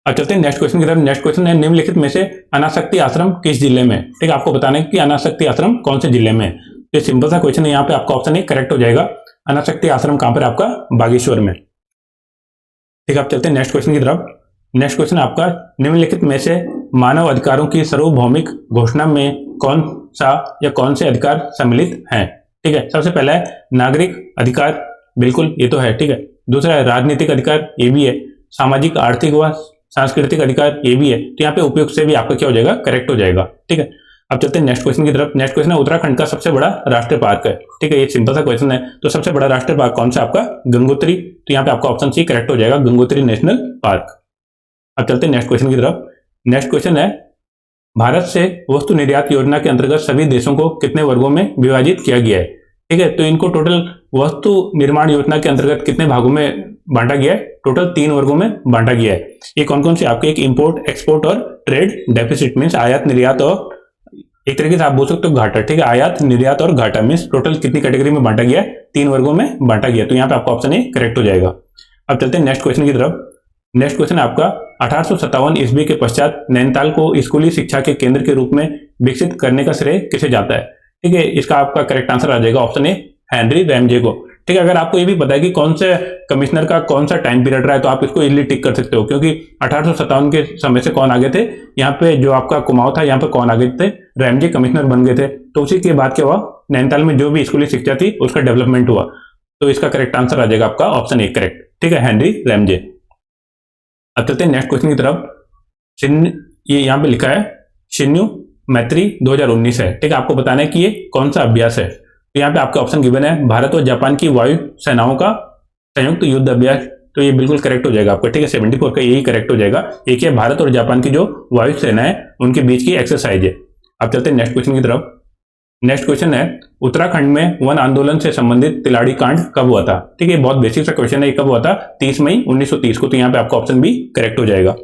अब चलते हैं नेक्स्ट क्वेश्चन की तरफ। नेक्स्ट क्वेश्चन है, निम्नलिखित में से अनासक्ति आश्रम किस जिले में। ठीक है, आपको बताना है कि अनासक्ति आश्रम कौन से जिले में है। तो सिंपल सा क्वेश्चन है, यहाँ पे आपका ऑप्शन ए करेक्ट हो जाएगा। अनासक्ति आश्रम कहां पर, आपका बागेश्वर में। ठीक है, आप चलते हैं नेक्स्ट क्वेश्चन की तरफ। नेक्स्ट क्वेश्चन आपका, निम्नलिखित में से मानव अधिकारों की सार्वभौमिक घोषणा में कौन सा या कौन से अधिकार सम्मिलित हैं। ठीक है, सबसे पहला है नागरिक अधिकार, बिल्कुल ये तो है। ठीक है, दूसरा है राजनीतिक अधिकार, ये भी है। सामाजिक, आर्थिक व सांस्कृतिक अधिकार, ये भी है। तो यहाँ पे उपयुक्त से भी आपका क्या हो जाएगा, करेक्ट हो जाएगा। ठीक है, अब चलते हैं नेक्स्ट क्वेश्चन की तरफ। नेक्स्ट क्वेश्चन है, उत्तराखंड का सबसे बड़ा राष्ट्रीय पार्क है। ठीक है, ये सिंपल सा क्वेश्चन है। तो सबसे बड़ा राष्ट्रीय पार्क कौन सा आपका, गंगोत्री। तो यहाँ पे आपका ऑप्शन सी करेक्ट हो जाएगा, गंगोत्री नेशनल पार्क। अब चलते हैं नेक्स्ट क्वेश्चन की तरफ। नेक्स्ट क्वेश्चन है, भारत से वस्तु निर्यात योजना के अंतर्गत सभी देशों को कितने वर्गों में विभाजित किया गया है? ठीक है, तो इनको टोटल वस्तु निर्माण योजना के अंतर्गत कितने भागों में बांटा गया है? टोटल 3 वर्गों में बांटा गया है। ये कौन कौन से आपके? एक इंपोर्ट, एक्सपोर्ट और ट्रेड डेफिसिट, मीन्स आयात निर्यात और एक तरीके से आप बोल सकते हो घाटा। ठीक है, आयात निर्यात और घाटा मीन्स टोटल कितनी कैटेगरी में बांटा गया है? 3 वर्गों में बांटा गया। तो यहाँ पे आपका ऑप्शन ए करेक्ट हो जाएगा। अब चलते हैं नेक्स्ट क्वेश्चन की तरफ। नेक्स्ट क्वेश्चन आपका 1857 ईस्वी के पश्चात नैनीताल को स्कूली शिक्षा के केंद्र के रूप में विकसित करने का श्रेय किसे जाता है? ठीक है, इसका आपका करेक्ट आंसर आ जाएगा ऑप्शन ए, हेनरी रैमजे को। ठीक है, अगर आपको ये भी पता है कि कौन से कमिश्नर का कौन सा टाइम पीरियड रहा है तो आप इसको इजीली टिक कर सकते हो, क्योंकि 1857 के समय से कौन आगे थे? यहाँ पे जो आपका कुमाऊं था, यहाँ पे कौन आगे थे? रैमजे कमिश्नर बन गए थे। तो उसी के बाद क्या हुआ? नैनीताल में जो भी स्कूली शिक्षा थी उसका डेवलपमेंट हुआ। तो इसका करेक्ट आंसर आ जाएगा आपका ऑप्शन ए करेक्ट। ठीक है, हेनरी रैमजे। अब चलते हैं नेक्स्ट क्वेश्चन की तरफ। ये यहाँ पे लिखा है शिन्यू मैत्री 2019 है। ठीक है, आपको बताना है कि ये कौन सा अभ्यास है। तो यहाँ पे आपका ऑप्शन गिवन है भारत और जापान की वायु सेनाओं का संयुक्त युद्ध अभ्यास। तो ये बिल्कुल करेक्ट हो जाएगा आपका। ठीक है, 74 का यही करेक्ट हो जाएगा। एक है भारत और जापान की जो वायु सेना है उनके बीच की एक्सरसाइज है। अब चलते हैं नेक्स्ट क्वेश्चन की तरफ। नेक्स्ट क्वेश्चन है उत्तराखंड में वन आंदोलन से संबंधित तिलाड़ी कांड कब हुआ था? ठीक है, बहुत बेसिक सा क्वेश्चन है। ये कब हुआ था? 30 मई 1930 को। तो यहाँ पे आपका ऑप्शन भी करेक्ट हो जाएगा।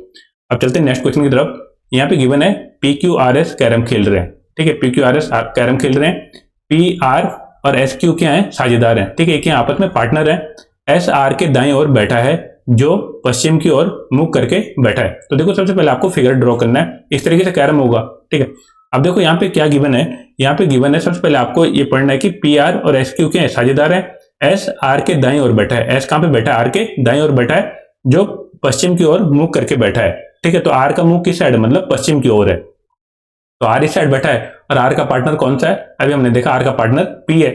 अब चलते हैं नेक्स्ट क्वेश्चन की तरफ। यहाँ पे गिवन है PQRS कैरम खेल रहे हैं। ठीक है, PQRS कैरम खेल रहे हैं। PR और SQ क्या है? साझेदार हैं। ठीक है, एक आपस में पार्टनर है। SR के दाएं ओर बैठा है जो पश्चिम की ओर मुख करके बैठा है। तो देखो, सबसे पहले आपको फिगर ड्रॉ करना है। इस तरीके से कैरम होगा। ठीक है, अब देखो यहाँ पे क्या गिवन है। यहाँ पे गिवन है सबसे पहले आपको ये पढ़ना है कि PR और SQ के साझेदार है। SR के दाएं ओर बैठा है। S कहां पे बैठा है? R के दाएं ओर बैठा है जो पश्चिम की ओर मुख करके बैठा है। ठीक है, तो R का मुख किस साइड है? मतलब पश्चिम की ओर है। तो R इस साइड बैठा है और R का पार्टनर कौन सा है? अभी हमने देखा R का पार्टनर P है।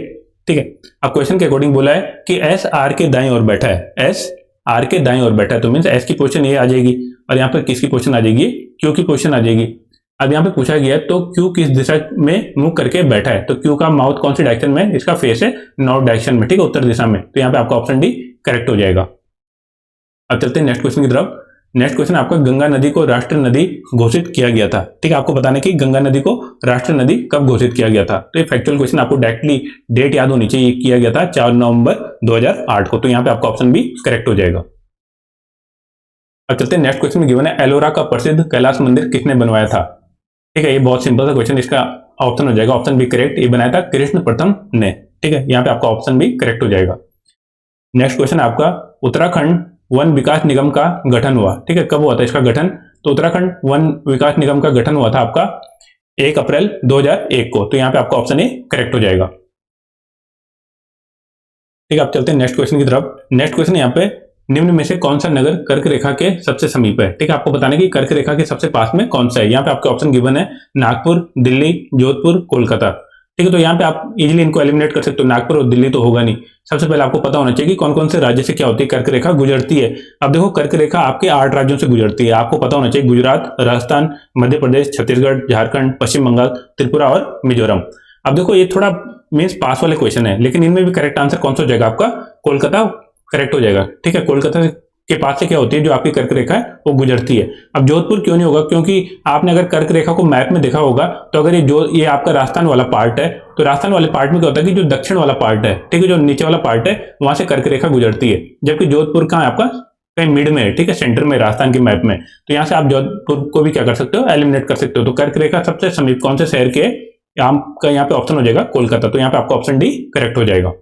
ठीक है, अब क्वेश्चन के अकॉर्डिंग बोला है कि SR के दाएं ओर बैठा है। SR के दाएं ओर बैठा है, तो मीन्स S की पोजीशन ये आ जाएगी और यहाँ पर किसकी पोजीशन आ जाएगी? Q की पोजीशन आ जाएगी। अब यहाँ पे पूछा गया तो Q किस दिशा में मुख करके बैठा है? तो Q का माउथ कौन सी डायरेक्शन में? इसका फेस है नॉर्थ डायरेक्शन में। ठीक है, उत्तर दिशा में। तो यहाँ पे आपका ऑप्शन डी करेक्ट हो जाएगा। अब चलते हैं नेक्स्ट क्वेश्चन की तरफ। नेक्स्ट क्वेश्चन आपका गंगा नदी को राष्ट्रीय नदी घोषित किया गया था। ठीक है, आपको बताना है कि गंगा नदी को राष्ट्रीय नदी कब घोषित किया गया था। तो ये फैक्चुअल क्वेश्चन, आपको डायरेक्टली डेट याद होनी चाहिए। किया गया था 4 नवंबर 2008 को। तो यहाँ पे आपका ऑप्शन भी करेक्ट हो जाएगा। अब चलते हैं नेक्स्ट क्वेश्चन में गिवन है एलोरा का प्रसिद्ध कैलाश मंदिर किसने बनवाया था? ठीक है, ये बहुत सिंपल सा क्वेश्चन, इसका ऑप्शन हो जाएगा ऑप्शन बी करेक्ट। ये बनाया था कृष्ण प्रथम ने। ठीक है, यहाँ पे आपका ऑप्शन भी करेक्ट हो जाएगा। नेक्स्ट क्वेश्चन आपका उत्तराखंड वन विकास निगम का गठन हुआ। ठीक है, कब हुआ था इसका गठन? तो उत्तराखंड वन विकास निगम का गठन हुआ था आपका 1 अप्रैल 2001 को। तो यहाँ पे आपका ऑप्शन ए करेक्ट हो जाएगा। ठीक है, आप चलते हैं नेक्स्ट क्वेश्चन की तरफ। नेक्स्ट क्वेश्चन यहाँ पे निम्न में से कौन सा नगर कर्क रेखा के सबसे समीप है? ठीक है, आपको बताना है कि कर्क रेखा के सबसे पास में कौन सा है। यहाँ पे आपके ऑप्शन गिवन है नागपुर, दिल्ली, जोधपुर, कोलकाता। ठीक है, तो यहाँ पे आप इजीली इनको एलिमिनेट कर सकते हो। नागपुर और दिल्ली तो होगा नहीं। सबसे पहले आपको पता होना चाहिए कि कौन कौन से राज्य से क्या होती है कर्क रेखा गुजरती है। अब देखो, कर्क रेखा आपके 8 राज्यों से गुजरती है। आपको पता होना चाहिए गुजरात, राजस्थान, मध्य प्रदेश, छत्तीसगढ़, झारखंड, पश्चिम बंगाल, त्रिपुरा और मिजोरम। अब देखो, ये थोड़ा मीन्स पास वाले क्वेश्चन है, लेकिन इनमें भी करेक्ट आंसर कौन सा हो जाएगा? आपका कोलकाता करेक्ट हो जाएगा। ठीक है, कोलकाता के पास से क्या होती है जो आपकी कर्क रेखा है वो गुजरती है। अब जोधपुर क्यों नहीं होगा? क्योंकि आपने अगर कर्क रेखा को मैप में देखा होगा तो अगर ये आपका राजस्थान वाला पार्ट है तो राजस्थान वाले पार्ट में क्या होता है कि जो दक्षिण वाला पार्ट है, ठीक है, जो नीचे वाला पार्ट है वहां से कर्क रेखा गुजरती है। जबकि जोधपुर कहाँ है? आपका कहीं मिड में है। ठीक है, सेंटर में राजस्थान के मैप में। तो यहाँ से आप जोधपुर को भी क्या कर सकते हो? एलिमिनेट कर सकते हो। तो कर्क रेखा सबसे समीप कौन से शहर के? आपका यहाँ पे ऑप्शन हो जाएगा कोलकाता। तो यहाँ पे आपका ऑप्शन डी करेक्ट हो जाएगा।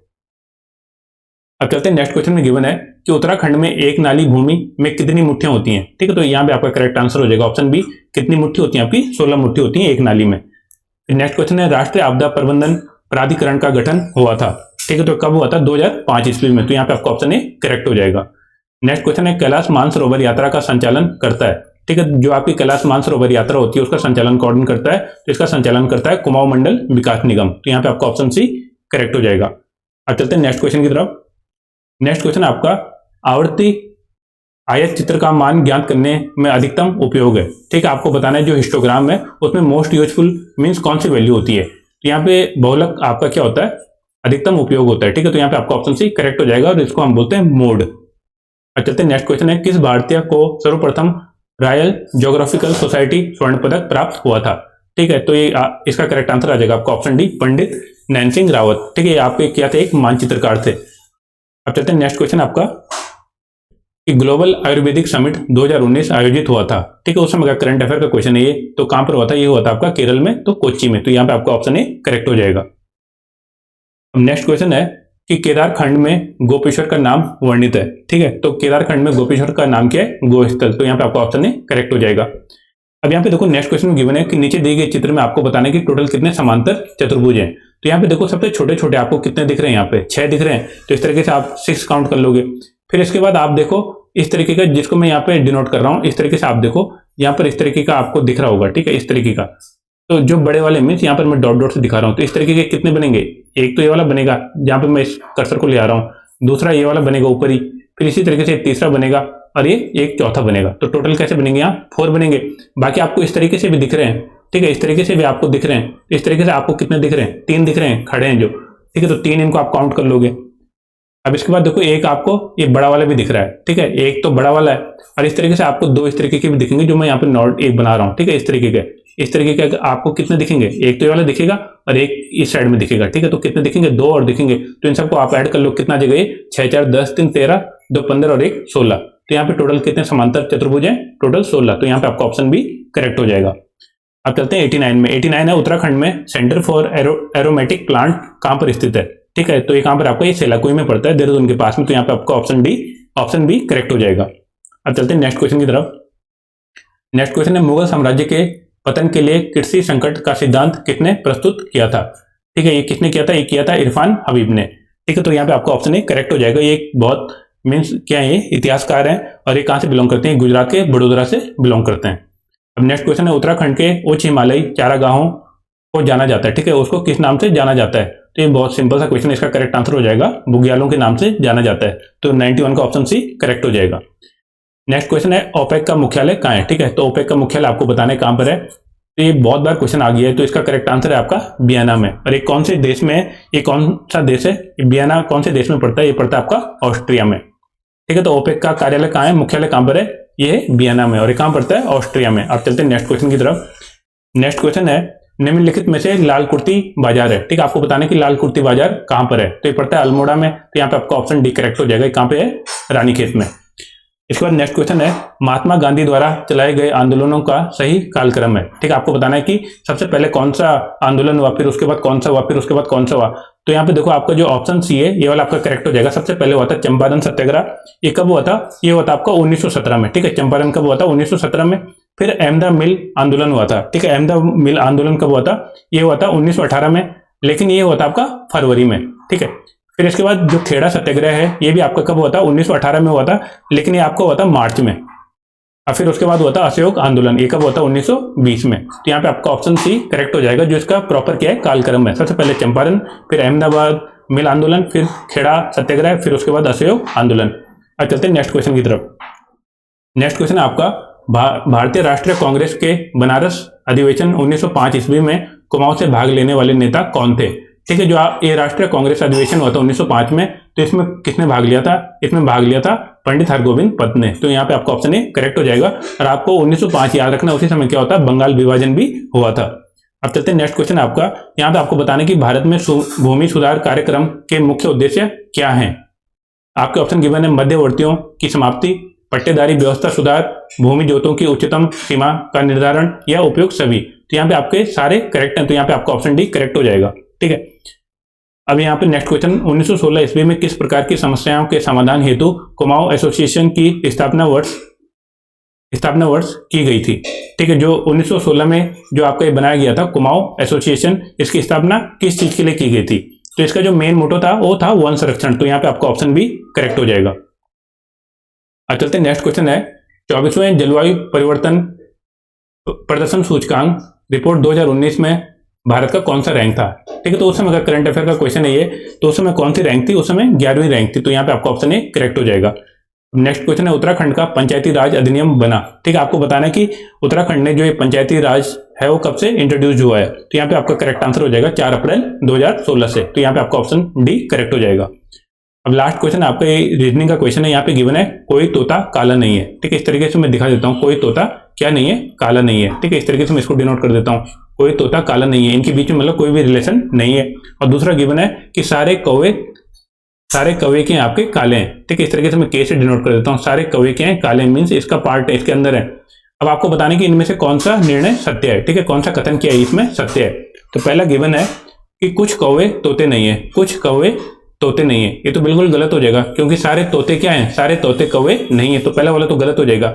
अब चलते हैं नेक्स्ट क्वेश्चन में गिवन है कि उत्तराखंड में एक नाली भूमि में कितनी मुट्ठियां होती हैं? ठीक है, तो यहाँ पे आपका करेक्ट आंसर हो जाएगा ऑप्शन बी। कितनी मुट्ठी होती है? आपकी 16 मुट्ठी होती है एक नाली में। नेक्स्ट क्वेश्चन है राष्ट्रीय आपदा प्रबंधन प्राधिकरण का गठन हुआ था। ठीक है, तो कब हुआ था? 2005 ईस्वी में। तो यहाँ पे आपका ऑप्शन ए करेक्ट हो जाएगा। नेक्स्ट क्वेश्चन है कैलाश मानसरोवर यात्रा का संचालन करता है। ठीक है, जो आपकी कैलाश मानसरोवर यात्रा होती है उसका संचालन कौन करता है? तो इसका संचालन करता है कुमाऊं मंडल विकास निगम। तो यहाँ पे आपका ऑप्शन सी करेक्ट हो जाएगा। अब चलते हैं नेक्स्ट क्वेश्चन की तरफ। नेक्स्ट क्वेश्चन आपका आवर्ती आयत चित्र का मान ज्ञात करने में अधिकतम उपयोग है। ठीक है, आपको बताना है जो हिस्टोग्राम है उसमें मोस्ट यूजफुल मींस कौन सी वैल्यू होती है। तो यहाँ पे बहुलक आपका क्या होता है? अधिकतम उपयोग होता है। ठीक है, तो यहाँ पे आपका ऑप्शन सी करेक्ट हो जाएगा और इसको हम बोलते हैं मोड। अब चलते हैं नेक्स्ट क्वेश्चन है किस भारतीय को सर्वप्रथम रॉयल ज्योग्राफिकल सोसाइटी स्वर्ण पदक प्राप्त हुआ था। ठीक है, तो ये इसका करेक्ट आंसर आ जाएगा आपका ऑप्शन डी, पंडित नैनसिंग रावत। ठीक है, ये आपके क्या थे, एक मानचित्रकार थे। अब चलते हैं नेक्स्ट क्वेश्चन आपका कि ग्लोबल आयुर्वेदिक समिट 2019 आयोजित हुआ था। ठीक है, उस समय का करंट अफेयर का क्वेश्चन है ये। तो कहां पर हुआ था, ये हुआ था आपका केरल में, तो कोच्चि में। तो यहाँ पे आपका ऑप्शन ए करेक्ट हो जाएगा। अब नेक्स्ट क्वेश्चन है कि केदार खंड में गोपेश्वर का नाम वर्णित है। ठीक है, तो केदार खंड में गोपेश्वर का नाम क्या है, गोस्थल। तो यहाँ पे आपका ऑप्शन ए करेक्ट हो जाएगा। अब यहाँ पे देखो नेक्स्ट क्वेश्चन गिवन है कि नीचे दिए गए चित्र में आपको बताना है कि टोटल कितने समांतर चतुर्भुज हैं। तो यहाँ पे देखो सबसे छोटे छोटे आपको कितने दिख रहे हैं, यहाँ पे 6 दिख रहे हैं। तो इस तरीके से आप 6 काउंट कर लोगे। फिर इसके बाद आप देखो इस तरीके का, जिसको मैं यहाँ पे डिनोट कर रहा हूँ, इस तरीके से आप देखो यहाँ पर इस तरीके का आपको दिख रहा होगा। ठीक है, इस तरीके का। तो जो बड़े वाले मीन्स यहाँ पर मैं डॉट डॉट से दिखा रहा हूँ, तो इस तरीके के कितने बनेंगे, एक तो ये वाला बनेगा जहाँ पे मैं इस कर्सर को ले आ रहा हूँ, दूसरा ये वाला बनेगा ऊपर ही, फिर इसी तरीके से तीसरा बनेगा और ये एक चौथा बनेगा। तो टोटल कैसे बनेंगे, यहाँ 4 बनेंगे। बाकी आपको इस तरीके से भी दिख रहे हैं। ठीक है, इस तरीके से भी आपको दिख रहे हैं। इस तरीके से आपको कितने दिख रहे हैं, 3 दिख रहे हैं खड़े हैं जो। ठीक है, तो 3 इनको आप काउंट कर लोगे। अब इसके बाद देखो एक आपको ये बड़ा वाला भी दिख रहा है। ठीक है, एक तो बड़ा वाला है और इस तरीके से आपको 2 इस तरीके के भी दिखेंगे जो मैं यहाँ पे नॉट एक बना रहा हूँ। ठीक है, इस तरीके के आपको कितने दिखेंगे, एक तो ये वाला दिखेगा और एक इस साइड में दिखेगा। ठीक है, तो कितने दिखेंगे, 2 और दिखेंगे। तो इन सबको आप ऐड कर लो, कितना जगह 6 4 10 3 13 2 15 और 1 16। तो यहाँ पे टोटल कितने समांतर चतुर्भुज हैं, टोटल 16। तो यहाँ पे आपका ऑप्शन भी करेक्ट हो जाएगा। अब चलते हैं 89 में। 89 है उत्तराखंड में सेंटर फॉर एरोमेटिक प्लांट कहां पर स्थित है। ठीक है, तो ये कहां पर आपका, ये सेलाकुई में पड़ता है, देहरादून के पास में। तो यहाँ पे आपका ऑप्शन बी करेक्ट हो जाएगा। अब चलते हैं नेक्स्ट क्वेश्चन की तरफ। नेक्स्ट क्वेश्चन है मुगल साम्राज्य के पतन के लिए कृषि संकट का सिद्धांत किसने प्रस्तुत किया था। ठीक है, ये किसने किया था, ये किया था इरफान हबीब ने। ठीक है, तो यहाँ पे आपका ऑप्शन ए करेक्ट हो जाएगा। ये एक बहुत मीन्स क्या है, ये इतिहासकार हैं और ये कहां से बिलोंग करते हैं, गुजरात के बड़ोदरा से बिलोंग करते हैं। अब नेक्स्ट क्वेश्चन है उत्तराखंड के उच्च हिमालयी चारागाहों को जाना जाता है। ठीक है, उसको किस नाम से जाना जाता है। तो ये बहुत सिंपल सा क्वेश्चन, इसका करेक्ट आंसर हो जाएगा बुग्यालों के नाम से जाना जाता है। तो 91 का ऑप्शन सी करेक्ट हो जाएगा। नेक्स्ट क्वेश्चन है ओपेक का मुख्यालय कहाँ है। ठीक है, तो ओपेक का मुख्यालय आपको बताना है कहां पर है। तो ये बहुत बार क्वेश्चन आ गया है। तो इसका करेक्ट आंसर है आपका वियना में। और ये कौन से देश में है, ये कौन सा देश है, वियना कौन से देश में पड़ता है, ये पड़ता है आपका ऑस्ट्रिया में। ठीक है, तो ओपेक का कार्यालय कहाँ है, मुख्यालय कहां पर है, ये है वियना में और ये कहां पड़ता है, ऑस्ट्रिया में। अब चलते हैं नेक्स्ट क्वेश्चन की तरफ। नेक्स्ट क्वेश्चन है निम्नलिखित में से लाल कुर्ती बाजार है। ठीक है, आपको बताना है कि लाल कुर्ती बाजार कहां पर है। तो ये पड़ता है अल्मोड़ा में। तो यहाँ पे आपका ऑप्शन डी करेक्ट हो जाएगा। कहां पे है, रानीखेत में। इसके बाद नेक्स्ट क्वेश्चन है महात्मा गांधी द्वारा चलाए गए आंदोलनों का सही कालक्रम है। ठीक है, आपको बताना है कि सबसे पहले कौन सा आंदोलन हुआ, फिर उसके बाद कौन सा हुआ, फिर उसके बाद कौन सा हुआ। तो यहाँ पे देखो आपका जो ऑप्शन सी है, ये वाला आपका करेक्ट हो जाएगा। सबसे पहले हुआ था चंपारण सत्याग्रह। ये कब हुआ था, ये हुआ था आपका 1917 में। ठीक है, चंपारण कब हुआ था, 1917 में। फिर अहमदा मिल आंदोलन हुआ था। ठीक है, अहमदा मिल आंदोलन कब हुआ था, ये हुआ था 1918 में, लेकिन ये हुआ था आपका फरवरी में। ठीक है, फिर इसके बाद जो खेड़ा सत्याग्रह है, ये भी आपका कब हुआ था, 1918 में हुआ था, लेकिन ये आपका हुआ था मार्च में। और फिर उसके बाद हुआ था असहयोग आंदोलन, ये कब हुआ था, 1920 में। तो यहाँ पे आपका ऑप्शन सी करेक्ट हो जाएगा, जो इसका प्रॉपर क्या है, कालक्रम है। सबसे पहले चंपारण, फिर अहमदाबाद मिल आंदोलन, फिर खेड़ा सत्याग्रह, फिर उसके बाद असहयोग आंदोलन। अब चलते हैं नेक्स्ट क्वेश्चन की तरफ। नेक्स्ट क्वेश्चन आपका भारतीय राष्ट्रीय कांग्रेस के बनारस अधिवेशन 1905 ईस्वी में कुमाऊं से भाग लेने वाले नेता कौन थे। ठीक है, जो ये राष्ट्रीय कांग्रेस अधिवेशन हुआ था 1905 में, तो इसमें किसने भाग लिया था, इसमें भाग लिया था पंडित हरगोविंद पन्त ने। तो यहाँ पे आपका ऑप्शन ए करेक्ट हो जाएगा। और आपको 1905 याद रखना, उसी समय क्या होता है, बंगाल विभाजन भी हुआ था। अब चलते हैं नेक्स्ट क्वेश्चन आपका। यहाँ पे आपको बताने की भारत में भूमि सुधार कार्यक्रम के मुख्य उद्देश्य क्या है। आपके ऑप्शन गिवन है मध्यवर्तियों की समाप्ति, पट्टेदारी व्यवस्था सुधार, भूमि जोतों की उच्चतम सीमा का निर्धारण या उपयोग सभी। तो यहाँ पे आपके सारे करेक्ट हैं। तो यहाँ पे आपका ऑप्शन डी करेक्ट हो जाएगा। ठीक है, अब यहाँ पे नेक्स्ट क्वेश्चन 1916 ईस्वी में किस प्रकार की समस्याओं के समाधान हेतु कुमाऊं एसोसिएशन की स्थापना वर्ष की गई थी। ठीक है, जो 1916 में जो आपका ये बनाया गया था कुमाऊं एसोसिएशन, इसकी स्थापना किस चीज के लिए की गई थी। तो इसका जो मेन मोटो था वो था वन संरक्षण। तो यहाँ पे आपका ऑप्शन भी करेक्ट हो जाएगा। अब चलते हैं नेक्स्ट क्वेश्चन है 24वें जलवायु परिवर्तन प्रदर्शन सूचकांक रिपोर्ट 2019 में भारत का कौन सा रैंक था। ठीक है, तो उस समय अगर करंट अफेयर का क्वेश्चन है ये, तो उस समय कौन सी रैंक थी, उस समय 11वीं रैंक थी। तो यहाँ पे आपका ऑप्शन ए करेक्ट हो जाएगा। नेक्स्ट क्वेश्चन है उत्तराखंड का पंचायती राज अधिनियम बना। ठीक है, आपको बताना है कि उत्तराखंड ने जो ये पंचायती राज है वो कब से इंट्रोड्यूस हुआ है। तो यहाँ पे आपका करेक्ट आंसर हो जाएगा 4 अप्रैल 2016 से। तो यहाँ पे आपका ऑप्शन डी करेक्ट हो जाएगा। अब लास्ट क्वेश्चन आपका ये रीजनिंग का क्वेश्चन है। यहाँ पे गिवन है कोई तोता काला नहीं है। ठीक है, इस तरीके से मैं दिखा देता हूँ, कोई तोता क्या नहीं है, काला नहीं है। ठीक है, इस तरीके से मैं इसको डिनोट कर देता हूँ, कोई तोता काला नहीं है, इनके बीच में मतलब कोई भी रिलेशन नहीं है। और दूसरा गिवन है कि सारे कौवे के आपके काले हैं। ठीक है, इस तरीके से मैं के से डिनोट कर देता हूँ, सारे कौवे के हैं काले, मीन्स इसका पार्ट है, इसके अंदर है। अब आपको बताने कि इनमें से कौन सा निर्णय सत्य है। ठीक है, कौन सा कथन किया है इसमें सत्य है। तो पहला गिवन है कि कुछ कौवे तोते नहीं है, कुछ कौवे तोते नहीं है, ये तो बिल्कुल गलत हो जाएगा क्योंकि सारे तोते क्या हैं, सारे तोते कौवे नहीं है, तो पहला वाला तो गलत हो जाएगा।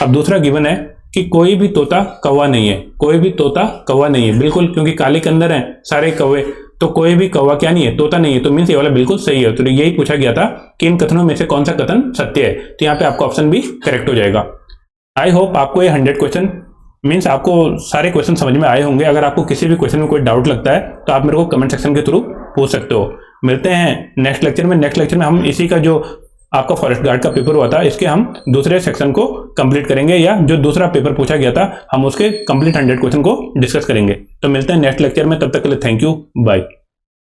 अब दूसरा गिवन है कि कोई भी तोता कौवा नहीं है, कोई भी तोता कौवा नहीं है, बिल्कुल, क्योंकि काले के अंदर है सारे कौवे, तो कोई भी कौवा क्या नहीं है, तोता नहीं है, तो मीन्स ये वाला बिल्कुल सही है। तो यही पूछा गया था कि इन कथनों में से कौन सा कथन सत्य है, तो यहाँ पे आपका ऑप्शन भी करेक्ट हो जाएगा। आई होप आपको ये 100 क्वेश्चन मीन्स आपको सारे क्वेश्चन समझ में आए होंगे। अगर आपको किसी भी क्वेश्चन में कोई डाउट लगता है तो आप मेरे को कमेंट सेक्शन के थ्रू पूछ सकते हो। मिलते हैं नेक्स्ट लेक्चर में। नेक्स्ट लेक्चर में हम इसी का जो आपका फॉरेस्ट गार्ड का पेपर हुआ था इसके हम दूसरे सेक्शन को कंप्लीट करेंगे, या जो दूसरा पेपर पूछा गया था हम उसके कंप्लीट 100 क्वेश्चन को डिस्कस करेंगे। तो मिलते हैं नेक्स्ट लेक्चर में, तब तक के लिए थैंक यू, बाय।